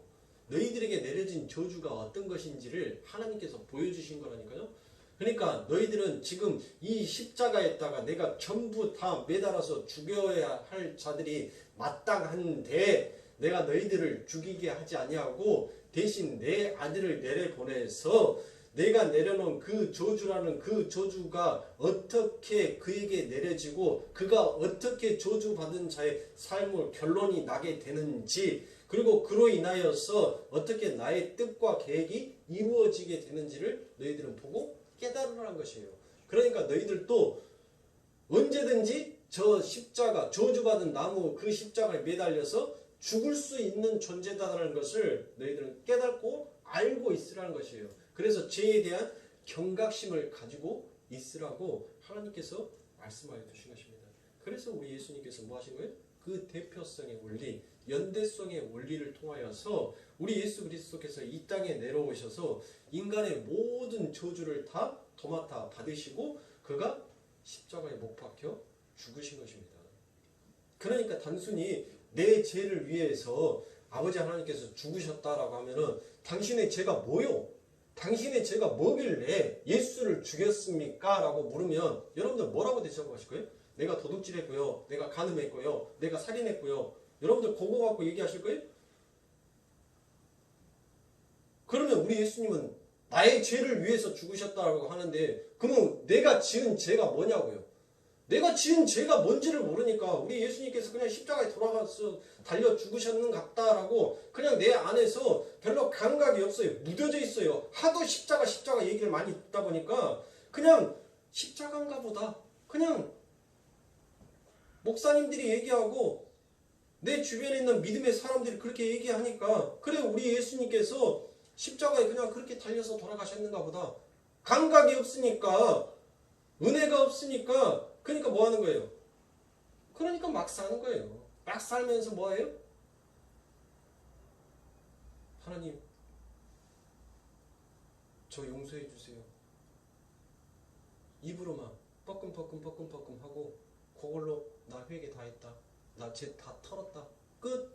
너희들에게 내려진 저주가 어떤 것인지를 하나님께서 보여주신 거라니까요. 그러니까 너희들은 지금 이 십자가에다가 내가 전부 다 매달아서 죽여야 할 자들이 마땅한데 내가 너희들을 죽이게 하지 아니하고 대신 내 아들을 내려보내서 내가 내려놓은 그 저주라는 그 저주가 어떻게 그에게 내려지고 그가 어떻게 저주받은 자의 삶을 결론이 나게 되는지 그리고 그로 인하여서 어떻게 나의 뜻과 계획이 이루어지게 되는지를 너희들은 보고 깨달으라는 것이에요. 그러니까 너희들도 언제든지 저 십자가 저주받은 나무 그 십자가에 매달려서 죽을 수 있는 존재다라는 것을 너희들은 깨닫고 알고 있으라는 것이에요. 그래서 죄에 대한 경각심을 가지고 있으라고 하나님께서 말씀하여 주신 것입니다. 그래서 우리 예수님께서 뭐 하신 거예요? 그 대표성의 원리, 연대성의 원리를 통하여서 우리 예수 그리스도께서 이 땅에 내려오셔서 인간의 모든 저주를 다 도맡아 받으시고 그가 십자가에 못 박혀 죽으신 것입니다. 그러니까 단순히 내 죄를 위해서 아버지 하나님께서 죽으셨다라고 하면은 당신의 죄가 뭐요? 당신의 죄가 뭐길래 예수를 죽였습니까? 라고 물으면 여러분들 뭐라고 대답하실 거예요? 내가 도둑질했고요. 내가 간음했고요. 내가 살인했고요. 여러분들 그거 갖고 얘기하실 거예요? 그러면 우리 예수님은 나의 죄를 위해서 죽으셨다고 하는데 그러면 내가 지은 죄가 뭐냐고요? 내가 지은 죄가 뭔지를 모르니까 우리 예수님께서 그냥 십자가에 돌아가서 달려 죽으셨는 같다라고 그냥 내 안에서 별로 감각이 없어요. 묻어져 있어요. 하도 십자가 얘기를 많이 듣다 보니까 그냥 십자가인가 보다. 그냥 목사님들이 얘기하고 내 주변에 있는 믿음의 사람들이 그렇게 얘기하니까 그래 우리 예수님께서 십자가에 그냥 그렇게 달려서 돌아가셨는가 보다. 감각이 없으니까 은혜가 없으니까 그러니까 뭐 하는 거예요? 그러니까 막 사는 거예요. 막 살면서 뭐 해요? 하나님 저 용서해 주세요. 입으로만 뻐끔뻐끔 하고 그걸로 나 회개 다 했다. 나 죄 다 털었다. 끝.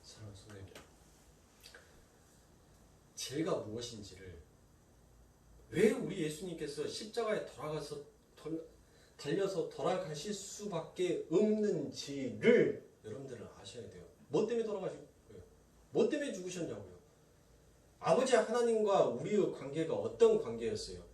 사랑하는 성도님들, 죄가 무엇인지를 왜 우리 예수님께서 십자가에 달려서 돌아가실 수밖에 없는지를 여러분들은 아셔야 돼요. 뭐 때문에 돌아가신 거예요? 뭐 때문에 죽으셨냐고요? 아버지 하나님과 우리의 관계가 어떤 관계였어요?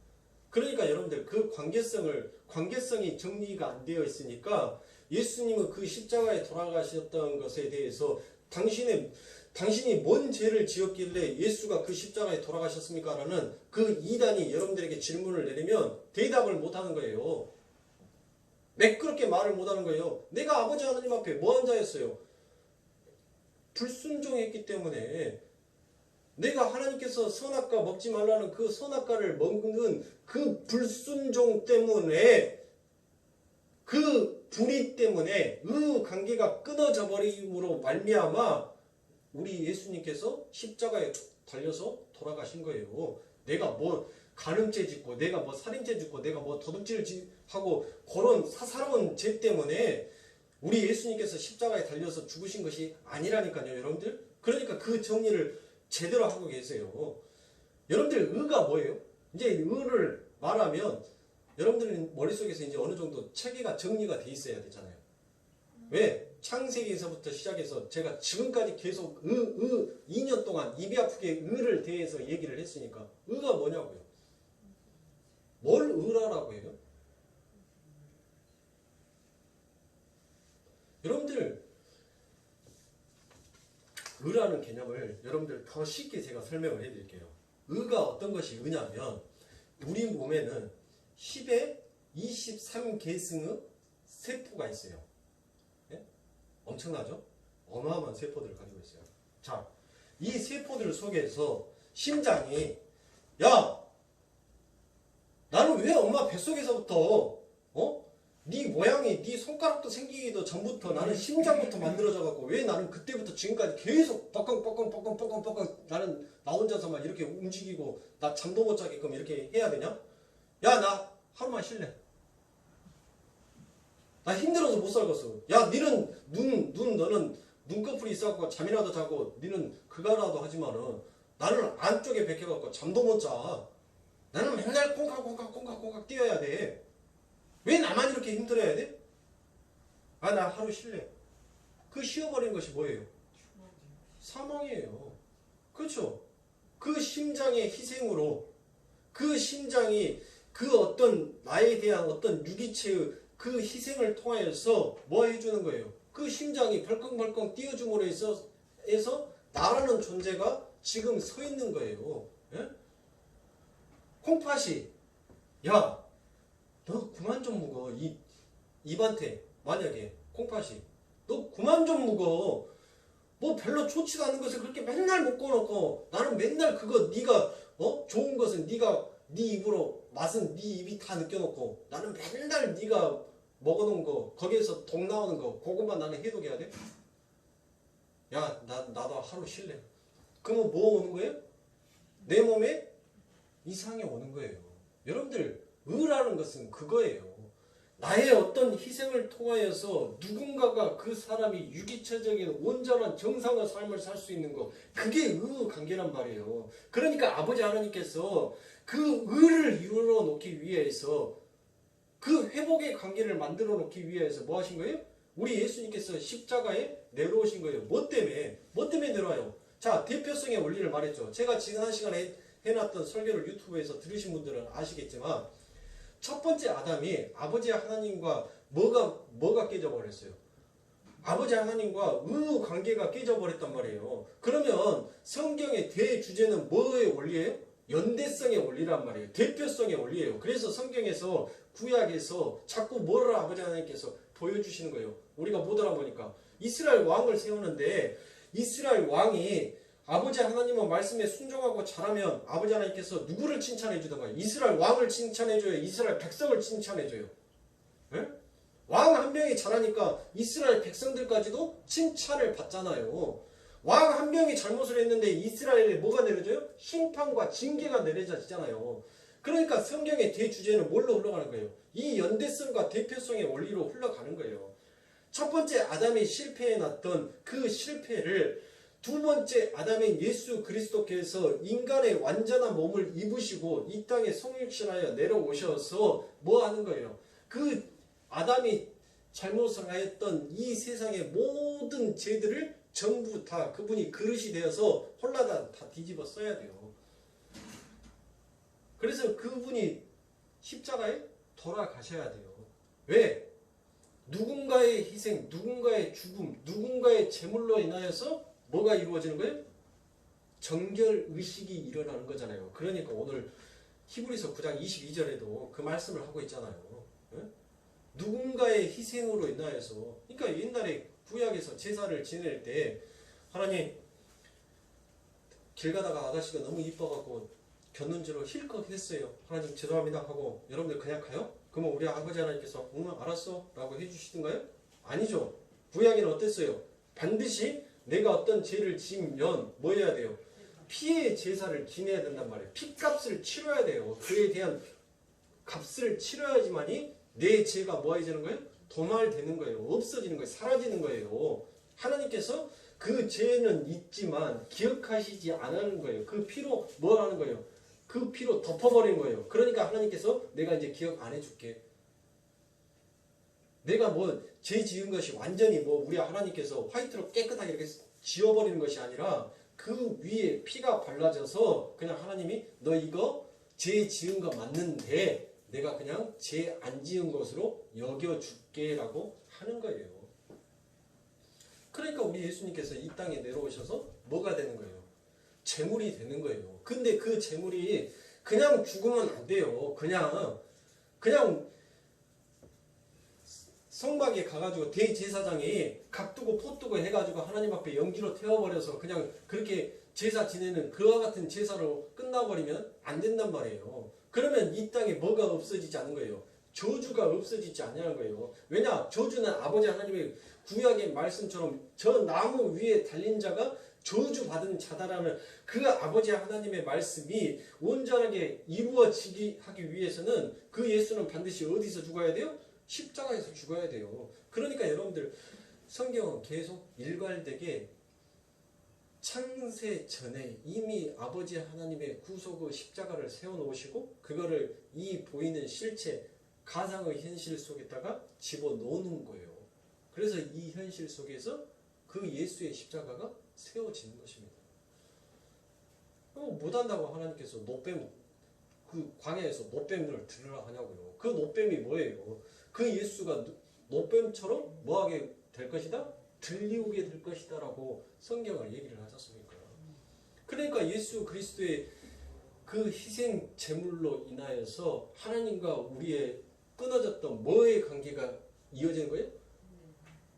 그러니까 여러분들 그 관계성이 정리가 안 되어 있으니까 예수님은 그 십자가에 돌아가셨던 것에 대해서 당신이 뭔 죄를 지었길래 예수가 그 십자가에 돌아가셨습니까? 라는 그 이단이 여러분들에게 질문을 내리면 대답을 못하는 거예요. 매끄럽게 말을 못하는 거예요. 내가 아버지 하나님 앞에 뭐한 자였어요? 불순종했기 때문에 내가 하나님께서 선악과 먹지 말라는 그 선악과를 먹는 그 불순종 때문에 그 불의 때문에 그 관계가 끊어져 버림으로 말미암아 우리 예수님께서 십자가에 달려서 돌아가신 거예요. 내가 뭐 간음죄 짓고 내가 뭐 살인죄 짓고 내가 뭐 도둑질 하고 그런 사사로운 죄 때문에 우리 예수님께서 십자가에 달려서 죽으신 것이 아니라니까요, 여러분들. 그러니까 그 정리를 제대로 하고 계세요. 여러분들 의가 뭐예요? 이제 의를 말하면 여러분들 머릿속에서 이제 어느 정도 체계가 정리가 돼 있어야 되잖아요. 왜? 창세기에서부터 시작해서 제가 지금까지 계속 2년 동안 입이 아프게 의를 대해서 얘기를 했으니까 의가 뭐냐고요? 뭘 의라라고 해요? 여러분들 의라는 개념을 여러분들 더 쉽게 제가 설명을 해드릴게요. 의가 어떤 것이 의냐면 우리 몸에는 10의 23계승의 세포가 있어요. 예? 엄청나죠? 어마어마한 세포들을 가지고 있어요. 자, 이 세포들 속에서 심장이 야, 나는 왜 엄마 뱃속에서부터 네 모양이 네 손가락도 생기기도 전부터 나는 심장부터 만들어져 갖고 왜 나는 그때부터 지금까지 계속 뻐컹뻐컹 나는 나 혼자서 막 이렇게 움직이고 나 잠도 못 자게끔 이렇게 해야 되냐? 야, 나 하루만 쉴래. 나 힘들어서 못 살겠어. 야, 니는 너는 눈꺼풀이 있어갖고 잠이라도 자고 니는 그거라도 하지만은 나는 안쪽에 박혀갖고 잠도 못 자. 나는 맨날 콩깍 뛰어야 돼. 왜 나만 이렇게 힘들어야 돼? 아, 나 하루 쉴래. 그 쉬어버린 것이 뭐예요? 사망이에요. 그렇죠? 그 심장의 희생으로 그 심장이 그 어떤 나에 대한 어떤 유기체의 그 희생을 통하여서 뭐 해주는 거예요? 그 심장이 벌컹벌컹 뛰어줌으로 해서 나라는 존재가 지금 서 있는 거예요. 예? 콩팥이 야, 너 그만 좀 묵어. 입한테 만약에 콩팥이 너 그만 좀 묵어. 뭐 별로 좋지도 않은 것을 그렇게 맨날 먹고놓고 나는 맨날 그거 네가 좋은 것은 네가 네 입으로 맛은 네 입이 다 느껴놓고 나는 맨날 네가 먹어놓은 거 거기에서 독 나오는 거 그것만 나는 해독해야 돼? 야, 나도 하루 쉴래. 그러면 뭐 오는 거예요? 내 몸에 이상이 오는 거예요. 여러분들 의라는 것은 그거예요. 나의 어떤 희생을 통하여서 누군가가 그 사람이 유기체적인 온전한 정상의 삶을 살 수 있는 거 그게 의 관계란 말이에요. 그러니까 아버지 하나님께서 그 의를 이루어 놓기 위해서 그 회복의 관계를 만들어 놓기 위해서 뭐 하신 거예요? 우리 예수님께서 십자가에 내려오신 거예요. 뭐 때문에 내려와요? 자, 대표성의 원리를 말했죠. 제가 지난 시간에 해놨던 설교를 유튜브에서 들으신 분들은 아시겠지만 첫 번째 아담이 아버지 하나님과 뭐가 깨져버렸어요? 아버지 하나님과 의 관계가 깨져버렸단 말이에요. 그러면 성경의 대주제는 뭐의 원리예요? 연대성의 원리란 말이에요. 대표성의 원리예요. 그래서 성경에서 구약에서 자꾸 뭐를 아버지 하나님께서 보여주시는 거예요. 우리가 못 알아보니까 이스라엘 왕을 세우는데 이스라엘 왕이 아버지 하나님의 말씀에 순종하고 잘하면 아버지 하나님께서 누구를 칭찬해 주던가? 이스라엘 왕을 칭찬해 줘요? 이스라엘 백성을 칭찬해 줘요? 왕 한 명이 잘하니까 이스라엘 백성들까지도 칭찬을 받잖아요. 왕 한 명이 잘못을 했는데 이스라엘에 뭐가 내려져요? 심판과 징계가 내려지잖아요. 그러니까 성경의 대주제는 뭘로 흘러가는 거예요? 이 연대성과 대표성의 원리로 흘러가는 거예요. 첫 번째 아담이 실패해놨던 그 실패를 두 번째 아담인 예수 그리스도께서 인간의 완전한 몸을 입으시고 이 땅에 성육신하여 내려오셔서 뭐 하는 거예요? 그 아담이 잘못을 하였던 이 세상의 모든 죄들을 전부 다 그분이 그릇이 되어서 홀라당 다 뒤집어 써야 돼요. 그래서 그분이 십자가에 돌아가셔야 돼요. 왜? 누군가의 희생, 누군가의 죽음, 누군가의 제물로 인하여서 뭐가 이루어지는 거예요? 정결의식이 일어나는 거잖아요. 그러니까 오늘 히브리서 9장 22절에도 그 말씀을 하고 있잖아요. 누군가의 희생으로 인하여서 그러니까 옛날에 구약에서 제사를 지낼 때 하나님 길 가다가 아가씨가 너무 이뻐갖고 곁눈질로 힐컥 했어요. 하나님 죄송합니다 하고 여러분들 그냥 가요? 그러면 우리 아버지 하나님께서 응 알았어 라고 해주시던가요? 아니죠. 구약에는 어땠어요? 반드시 내가 어떤 죄를 지으면 뭐 해야 돼요? 피의 제사를 지내야 된단 말이에요. 피값을 치러야 돼요. 그에 대한 값을 치러야지만이 내 죄가 뭐 해지는 거예요? 도말되는 거예요. 없어지는 거예요. 사라지는 거예요. 하나님께서 그 죄는 있지만 기억하시지 않는 거예요. 그 피로 뭐 하는 거예요? 그 피로 덮어버린 거예요. 그러니까 하나님께서 내가 이제 기억 안 해줄게. 내가 뭐 죄 지은 것이 완전히 뭐 우리 하나님께서 화이트로 깨끗하게 이렇게 지워버리는 것이 아니라 그 위에 피가 발라져서 그냥 하나님이 너 이거 죄 지은 거 맞는데 내가 그냥 죄 안 지은 것으로 여겨줄게 라고 하는 거예요. 그러니까 우리 예수님께서 이 땅에 내려오셔서 뭐가 되는 거예요? 제물이 되는 거예요. 근데 그 제물이 그냥 죽으면 안 돼요. 그냥 성막에 가가지고 대제사장이 각 두고 포 두고 해가지고 하나님 앞에 연기로 태워버려서 그냥 그렇게 제사 지내는 그와 같은 제사로 끝나버리면 안 된단 말이에요. 그러면 이 땅에 뭐가 없어지지 않는 거예요. 저주가 없어지지 않냐는 거예요. 왜냐? 저주는 아버지 하나님의 구약의 말씀처럼 저 나무 위에 달린 자가 저주받은 자다라는 그 아버지 하나님의 말씀이 온전하게 이루어지기 하기 위해서는 그 예수는 반드시 어디서 죽어야 돼요? 십자가에서 죽어야 돼요. 그러니까 여러분들 성경은 계속 일괄되게 창세 전에 이미 아버지 하나님의 구속의 십자가를 세워놓으시고 그거를 이 보이는 실체 가상의 현실 속에다가 집어넣는 거예요. 그래서 이 현실 속에서 그 예수의 십자가가 세워지는 것입니다. 못한다고 하나님께서 노뱀 그 광야에서 노뱀을 들으라 하냐고요. 그 노뱀이 뭐예요? 그 예수가 노뱀처럼 뭐하게 될 것이다? 들리우게 될 것이다 라고 성경을 얘기를 하셨습니까? 그러니까 예수 그리스도의 그 희생 제물로 인하여서 하나님과 우리의 끊어졌던 뭐의 관계가 이어진 거예요?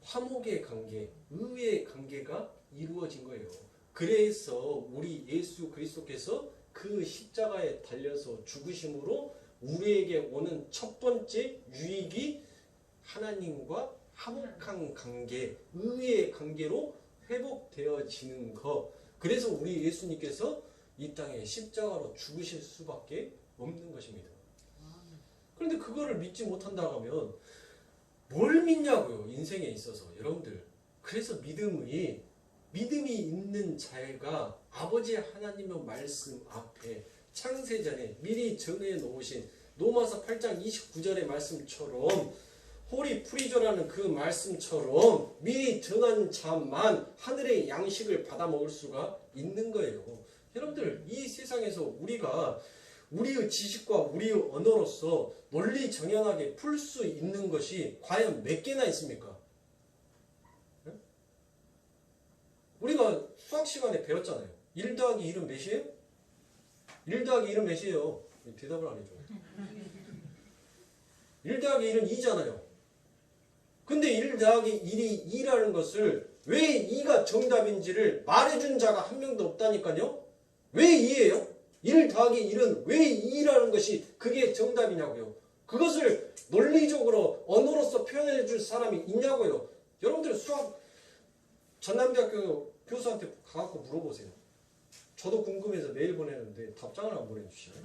화목의 관계, 의의 관계가 이루어진 거예요. 그래서 우리 예수 그리스도께서 그 십자가에 달려서 죽으심으로 우리에게 오는 첫 번째 유익이 하나님과 화목한 관계, 의의 관계로 회복되어지는 것. 그래서 우리 예수님께서 이 땅에 십자가로 죽으실 수밖에 없는 것입니다. 그런데 그거를 믿지 못한다고 하면 뭘 믿냐고요, 인생에 있어서. 여러분들, 그래서 믿음이 있는 자가 아버지 하나님의 말씀 앞에 창세전에 미리 정해 놓으신 로마서 8장 29절의 말씀처럼 호리 프리조라는 그 말씀처럼 미리 정한 자만 하늘의 양식을 받아 먹을 수가 있는 거예요. 여러분들, 이 세상에서 우리가 우리의 지식과 우리의 언어로서 논리 정연하게 풀 수 있는 것이 과연 몇 개나 있습니까? 네? 우리가 수학 시간에 배웠잖아요. 1 더하기 1은 몇이에요? 1 더하기 1은 몇이에요? 대답을 안 해줘. 1 더하기 1은 2잖아요. 근데 1 더하기 1이 2라는 것을 왜 2가 정답인지를 말해준 자가 한 명도 없다니까요. 왜 2예요? 1 더하기 1은 왜 2라는 것이 그게 정답이냐고요. 그것을 논리적으로 언어로서 표현해 줄 사람이 있냐고요. 여러분들 수학 전남대학교 교수한테 가갖고 물어보세요. 저도 궁금해서 메일 보내는데 답장을 안 보내주시네.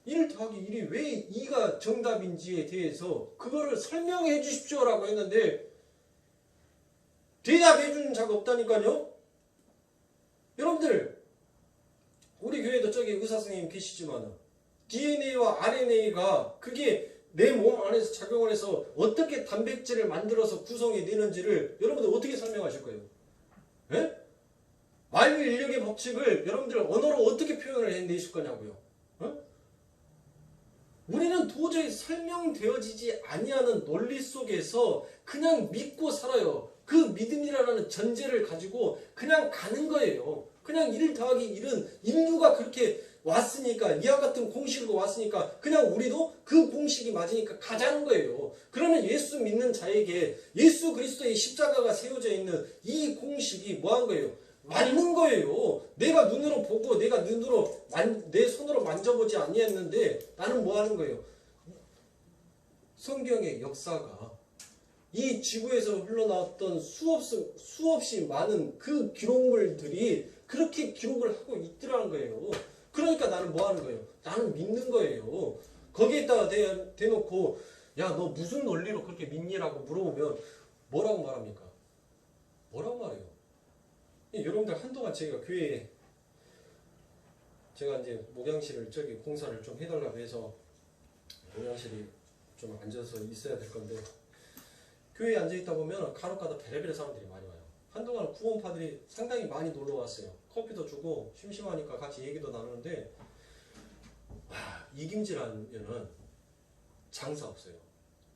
1 더하기 1이 왜 2가 정답인지에 대해서 그거를 설명해 주십시오라고 했는데 대답해 주는 자가 없다니까요. 여러분들, 우리 교회도 저기 의사 선생님 계시지만 DNA와 RNA가 그게 내 몸 안에서 작용을 해서 어떻게 단백질을 만들어서 구성해 내는지를 여러분들 어떻게 설명하실 거예요? 예? 만유 인력의 법칙을 여러분들 언어로 어떻게 표현을 해내실 거냐고요. 어? 우리는 도저히 설명되어지지 아니하는 논리 속에서 그냥 믿고 살아요. 그 믿음이라는 전제를 가지고 그냥 가는 거예요. 그냥 1 더하기 1은 인류가 그렇게 왔으니까, 이와 같은 공식으로 왔으니까 그냥 우리도 그 공식이 맞으니까 가자는 거예요. 그러면 예수 믿는 자에게 예수 그리스도의 십자가가 세워져 있는 이 공식이 뭐한 거예요? 맞는 거예요. 내가 눈으로 보고 내가 눈으로 내 손으로 만져보지 아니했는데 나는 뭐 하는 거예요? 성경의 역사가 이 지구에서 흘러나왔던 수없이 많은 그 기록물들이 그렇게 기록을 하고 있더라는 거예요. 그러니까 나는 뭐 하는 거예요? 나는 믿는 거예요. 거기에다가 대놓고 야, 너 무슨 논리로 그렇게 믿니라고 물어보면 뭐라고 말합니까? 뭐라고 말해요? 여러분들 한동안 제가 교회에 제가 이제 목양실을 저기 공사를 좀 해달라고 해서 목양실이 좀 앉아서 있어야 될 건데 교회에 앉아있다 보면 간혹가다 별의별 사람들이 많이 와요. 한동안 구원파들이 상당히 많이 놀러 왔어요. 커피도 주고 심심하니까 같이 얘기도 나누는데 이김질하면은 장사 없어요.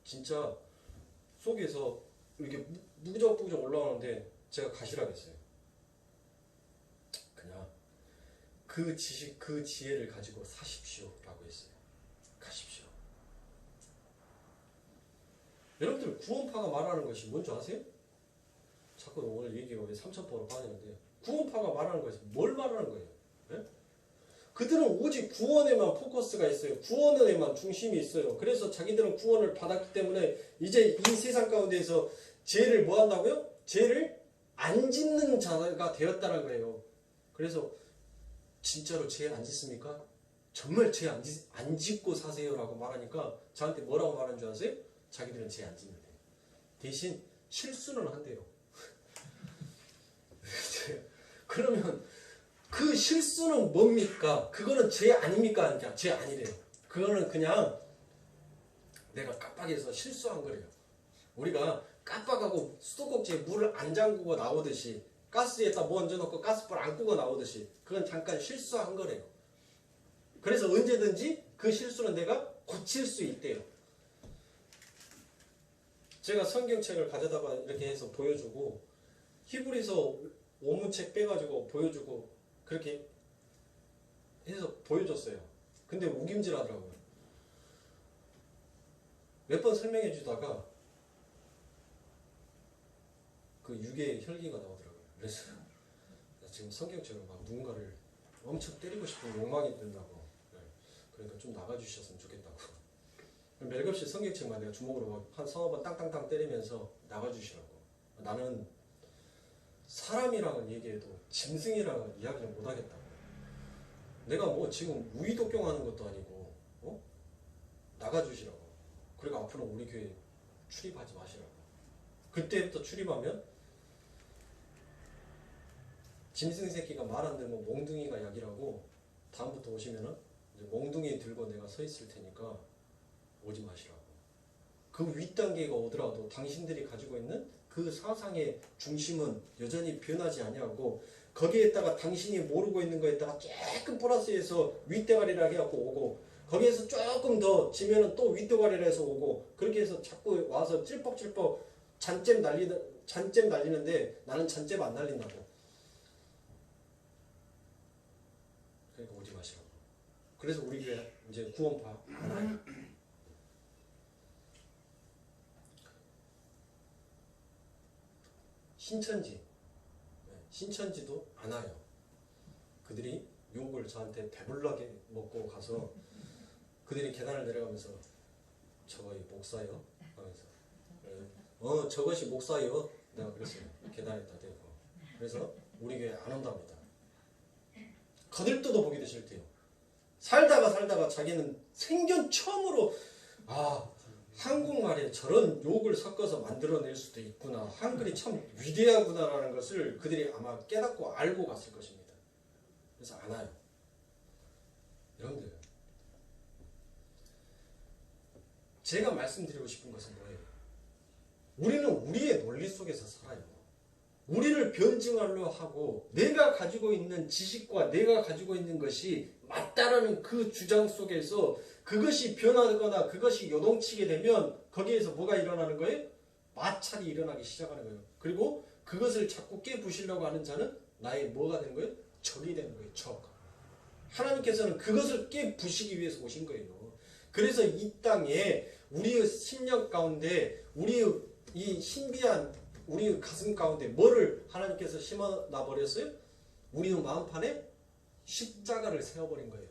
진짜 속에서 이렇게 무적무적 올라오는데 제가 가시라고 했어요. 그냥 그 지식, 그 지혜를 가지고 사십시오 라고 했어요. 가십시오. 여러분들 구원파가 말하는 것이 뭔지 아세요? 자꾸 오늘 얘기가 왜 삼천포로 빠지는데 구원파가 말하는 것이 뭘 말하는 거예요? 예? 그들은 오직 구원에만 포커스가 있어요. 구원에만 중심이 있어요. 그래서 자기들은 구원을 받았기 때문에 이제 이 세상 가운데에서 죄를 뭐 한다고요? 죄를 안 짓는 자가 되었다는 거예요. 그래서 진짜로 죄 안 짓습니까? 정말 죄 안 짓고 사세요라고 말하니까 저한테 뭐라고 말하는 줄 아세요? 자기들은 죄 안 짓는데 대신 실수는 한대요. 그러면 그 실수는 뭡니까? 그거는 죄 아닙니까? 아니냐? 죄 아니래요. 그거는 그냥 내가 깜빡해서 실수한 거래요. 우리가 깜빡하고 수도꼭지에 물을 안 잠그고 나오듯이 가스에다 뭐 얹어놓고 가스불 안 끄고 나오듯이 그건 잠깐 실수한 거래요. 그래서 언제든지 그 실수는 내가 고칠 수 있대요. 제가 성경책을 가져다가 이렇게 해서 보여주고 히브리서 원문책 빼가지고 보여주고 그렇게 해서 보여줬어요. 근데 우김질 하더라고요. 몇 번 설명해 주다가 그 유괴 혈기가 나오더라고요. 그래서 지금 성경책을 막 누군가를 엄청 때리고 싶은 욕망이 든다고. 그러니까 좀 나가주셨으면 좋겠다고. 멜겁시 성경책만 내가 주먹으로 한 서너 번 땅땅땅 때리면서 나가주시라고. 나는 사람이랑은 얘기해도 짐승이랑은 이야기를 못하겠다고. 내가 뭐 지금 우의독경하는 것도 아니고 나가주시라고. 그리고 앞으로 우리 교회 출입하지 마시라고. 그때부터 출입하면 짐승 새끼가 말 안 들으면 몽둥이가 약이라고. 다음부터 오시면은 이제 몽둥이 들고 내가 서 있을 테니까 오지 마시라고. 그 윗단계가 오더라도 당신들이 가지고 있는 그 사상의 중심은 여전히 변하지 아니하고 거기에다가 당신이 모르고 있는 거에다가 조금 플러스해서 윗대가리라 해갖고 오고 거기에서 조금 더 지면은 또 윗대가리라 해서 오고 그렇게 해서 자꾸 와서 찔뻑찔뻑 잔잼 날리는데 나는 잔잼 안 날린다고. 그러니까 오지 마시라고. 그래서 우리 교회 이제 구원파 하나요. 신천지도 안 와요. 그들이 욕을 저한테 배불러게 먹고 가서 그들이 계단을 내려가면서 저거이 목사요? 하면서 저것이 목사요? 내가 그랬어요. 계단에다 대고. 그래서 우리 교회 안 온답니다. 거들떠도 보기도 싫대요. 살다가 자기는 생전 처음으로 한국말에 저런 욕을 섞어서 만들어낼 수도 있구나. 한글이 참 위대하구나라는 것을 그들이 아마 깨닫고 알고 갔을 것입니다. 그래서 안 와요. 여러분들, 제가 말씀드리고 싶은 것은 뭐예요? 우리는 우리의 논리 속에서 살아요. 우리를 변증하려 하고 내가 가지고 있는 지식과 내가 가지고 있는 것이 맞다라는 그 주장 속에서 그것이 변하거나 그것이 요동치게 되면 거기에서 뭐가 일어나는 거예요? 마찰이 일어나기 시작하는 거예요. 그리고 그것을 자꾸 깨부시려고 하는 자는 나의 뭐가 되는 거예요? 적이 되는 거예요. 적. 하나님께서는 그것을 깨부시기 위해서 오신 거예요. 그래서 이 땅에 우리의 심령 가운데 우리의 이 신비한 우리 가슴 가운데 뭐를 하나님께서 심어놔 버렸어요? 우리의 마음판에 십자가를 세워버린 거예요.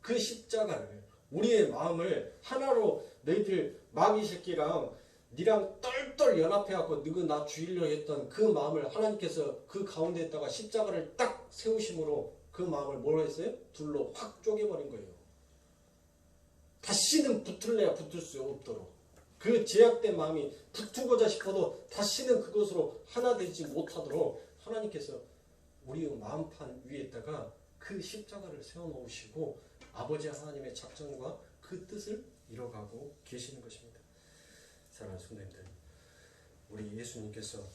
그 십자가를 우리의 마음을 하나로 너희들 마귀 새끼랑 니랑 똘똘 연합해갖고 너가 나 죽이려 했던 그 마음을 하나님께서 그 가운데에다가 십자가를 딱 세우심으로 그 마음을 뭐라 했어요? 둘로 확 쪼개버린 거예요. 다시는 붙을래야 붙을 수 없도록. 그 제약된 마음이 붙고자 싶어도 다시는 그것으로 하나 되지 못하도록 하나님께서 우리의 마음판 위에다가 그 십자가를 세워놓으시고 아버지 하나님의 작정과 그 뜻을 이뤄가고 계시는 것입니다. 사랑하는 성도님들, 우리 예수님께서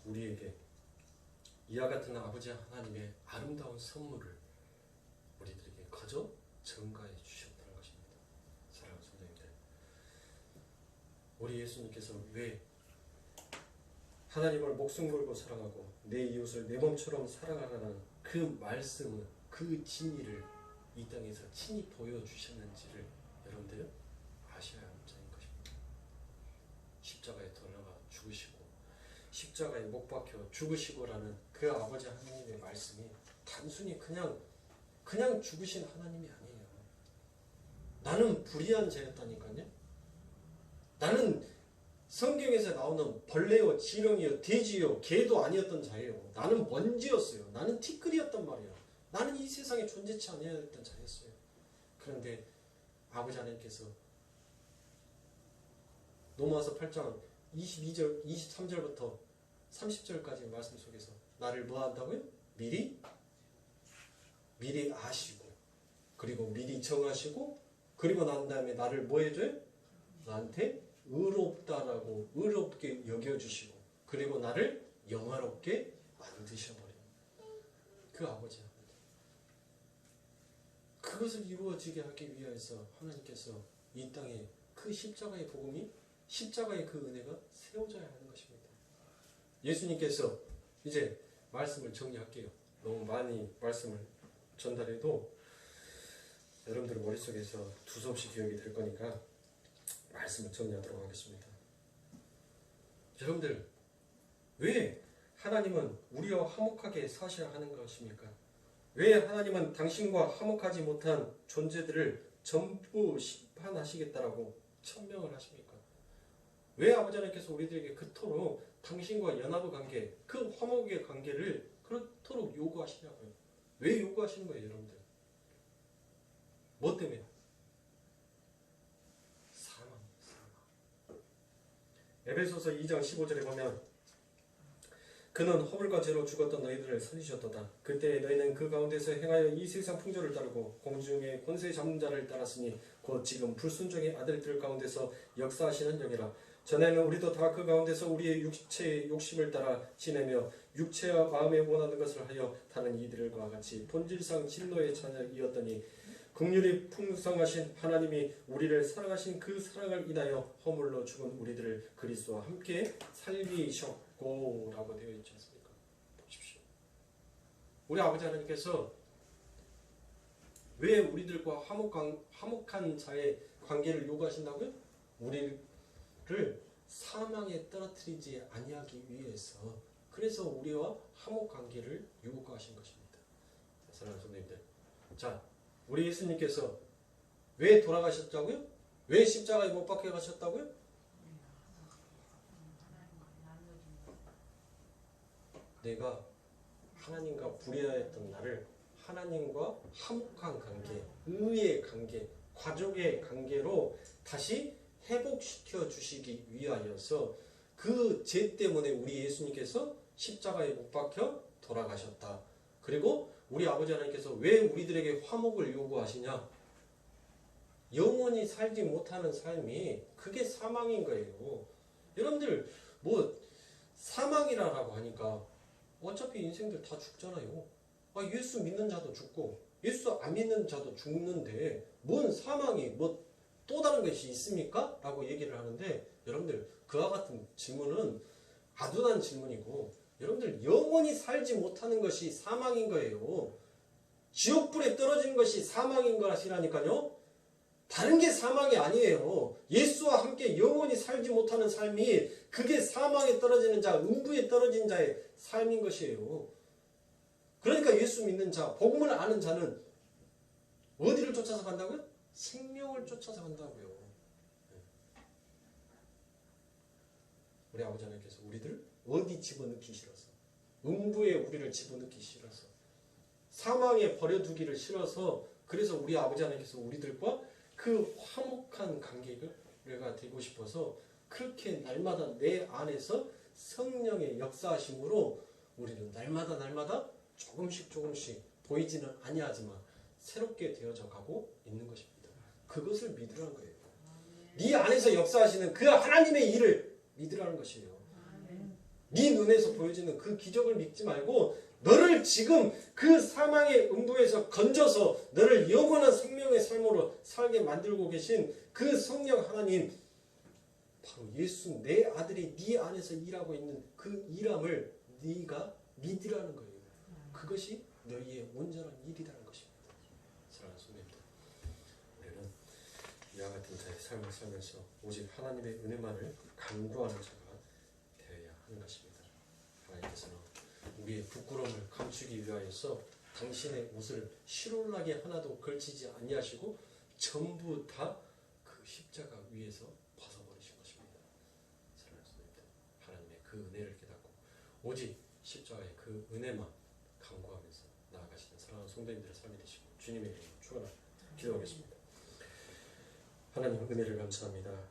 우리에게 이와 같은 아버지 하나님의 아름다운 선물을 우리들에게 거저 전가해 주셨다는 것입니다. 사랑하는 성도님들, 우리 예수님께서 왜 하나님을 목숨 걸고 사랑하고 내 이웃을 내 몸처럼 사랑하라는 그 말씀은 그 진리를 이 땅에서 친히 보여주셨는지를 여러분들 아셔야 하는 점인 것입니다. 십자가에 돌아가 죽으시고 십자가에 못 박혀 죽으시고라는 그 아버지 하나님의 말씀이 단순히 그냥 죽으신 하나님이 아니에요. 나는 불의한 자였다니까요. 나는 성경에서 나오는 벌레요, 지렁이요, 돼지요, 개도 아니었던 자예요. 나는 먼지였어요. 나는 티끌이었단 말이에요. 나는 이 세상에 존재치 아니었던 자였어요. 그런데 아버지 하나님께서 로마서 8장 22절, 23절부터 30절까지 말씀 속에서 나를 뭐 한다고요? 미리 아시고, 그리고 미리 정하시고, 그리고 난 다음에 나를 뭐 해줘요? 나한테 의롭다라고 의롭게 여겨주시고, 그리고 나를 영화롭게 만드셔버려요. 그 아버지 하나님. 그것을 이루어지게 하기 위해서 하나님께서 이 땅에 그 십자가의 복음이, 십자가의 그 은혜가 세워져야 하는 것입니다. 예수님께서 이제 말씀을 정리할게요. 너무 많이 말씀을 전달해도 여러분들 머릿속에서 두서없이 기억이 될 거니까 말씀을 정리하도록 하겠습니다. 여러분들, 왜 하나님은 우리와 화목하게 사셔야 하는 것입니까? 왜 하나님은 당신과 화목하지 못한 존재들을 전부 심판하시겠다라고 천명을 하십니까? 왜 아버지 하나님께서 우리들에게 그토록 당신과 연합의 관계, 그 화목의 관계를 그토록 요구하시냐고요? 왜 요구하시는 거예요, 여러분들? 뭐 때문에? 사망. 에베소서 2장 15절에 보면 그는 허물과 죄로 죽었던 너희들을 살리셨도다. 그때 너희는 그 가운데서 행하여 이 세상 풍조를 따르고 공중의 권세 잡는 자를 따랐으니 곧 지금 불순종의 아들들 가운데서 역사하시는 영이라. 전에는 우리도 다 그 가운데서 우리의 육체의 욕심을 따라 지내며 육체와 마음에 원하는 것을 하여 다른 이들과 같이 본질상 진노의 자녀이었더니 긍휼이 풍성하신 하나님이 우리를 사랑하신 그 사랑을 인하여 허물로 죽은 우리들을 그리스도와 함께 살리셨고 라고 되어 있지 않습니까? 보십시오. 우리 아버지 하나님께서 왜 우리들과 화목한 자의 관계를 요구하신다고요? 우리를 사망에 떨어뜨리지 아니하기 위해서, 그래서 우리와 화목 관계를 요구하신 것입니다. 사랑하는 성도님들, 자, 우리 예수님께서 왜 돌아가셨다고요? 왜 십자가에 못 박혀 가셨다고요? 내가 하나님과 불의하였던 나를 하나님과 화목한 관계, 의의 관계, 가족의 관계로 다시 회복시켜 주시기 위하여서 그 죄 때문에 우리 예수님께서 십자가에 못 박혀 돌아가셨다. 그리고 우리 아버지 하나님께서 왜 우리들에게 화목을 요구하시냐? 영원히 살지 못하는 삶이 그게 사망인 거예요. 여러분들 뭐 사망이라고 하니까 어차피 인생들 다 죽잖아요. 예수 믿는 자도 죽고 예수 안 믿는 자도 죽는데 뭔 사망이 뭐 또 다른 것이 있습니까? 라고 얘기를 하는데, 여러분들 그와 같은 질문은 아둔한 질문이고, 여러분들 영원히 살지 못하는 것이 사망인 거예요. 지옥불에 떨어지는 것이 사망인 것이라니까요. 다른 게 사망이 아니에요. 예수와 함께 영원히 살지 못하는 삶이 그게 사망에 떨어지는 자, 음부에 떨어진 자의 삶인 것이에요. 그러니까 예수 믿는 자, 복음을 아는 자는 어디를 쫓아서 간다고요? 생명을 쫓아서 간다고요. 우리 아버지 하나님께서 우리들을 어디 집어넣기 싫어서, 음부에 우리를 집어넣기 싫어서, 사망에 버려두기를 싫어서, 그래서 우리 아버지 하나님께서 우리들과 그 화목한 관계가 되고 싶어서 그렇게 날마다 내 안에서 성령의 역사하심으로 우리는 날마다 조금씩 보이지는 아니하지만 새롭게 되어져 가고 있는 것입니다. 그것을 믿으라는 거예요. 네 안에서 역사하시는 그 하나님의 일을 믿으라는 것이에요. 네 눈에서 보여지는 그 기적을 믿지 말고 너를 지금 그 사망의 음부에서 건져서 너를 영원한 생명의 삶으로 살게 만들고 계신 그 성령 하나님, 바로 예수 내 아들이 네 안에서 일하고 있는 그 일함을 네가 믿으라는 거예요. 그것이 너희의 온전한 일이라는 것입니다. 사랑하는 성도님들, 우리는 이와 같은 자의 삶을 살면서 오직 하나님의 은혜만을 간구하는 자가 되어야 하는 것입니다. 하나님께서는 우리의 부끄러움을 감추기 위하여서 당신의 옷을 실올라게 하나도 걸치지 아니하시고 전부 다 그 십자가 위에서 벗어버리신 것입니다. 사랑하는 성도님들, 하나님의 그 은혜를 깨닫고 오직 십자가의 그 은혜만 간구하면서 나아가시는 사랑하는 성도님들의 삶이 되시고 주님의 이름으로 축원합니다. 기도하겠습니다. 하나님 은혜를 감사합니다.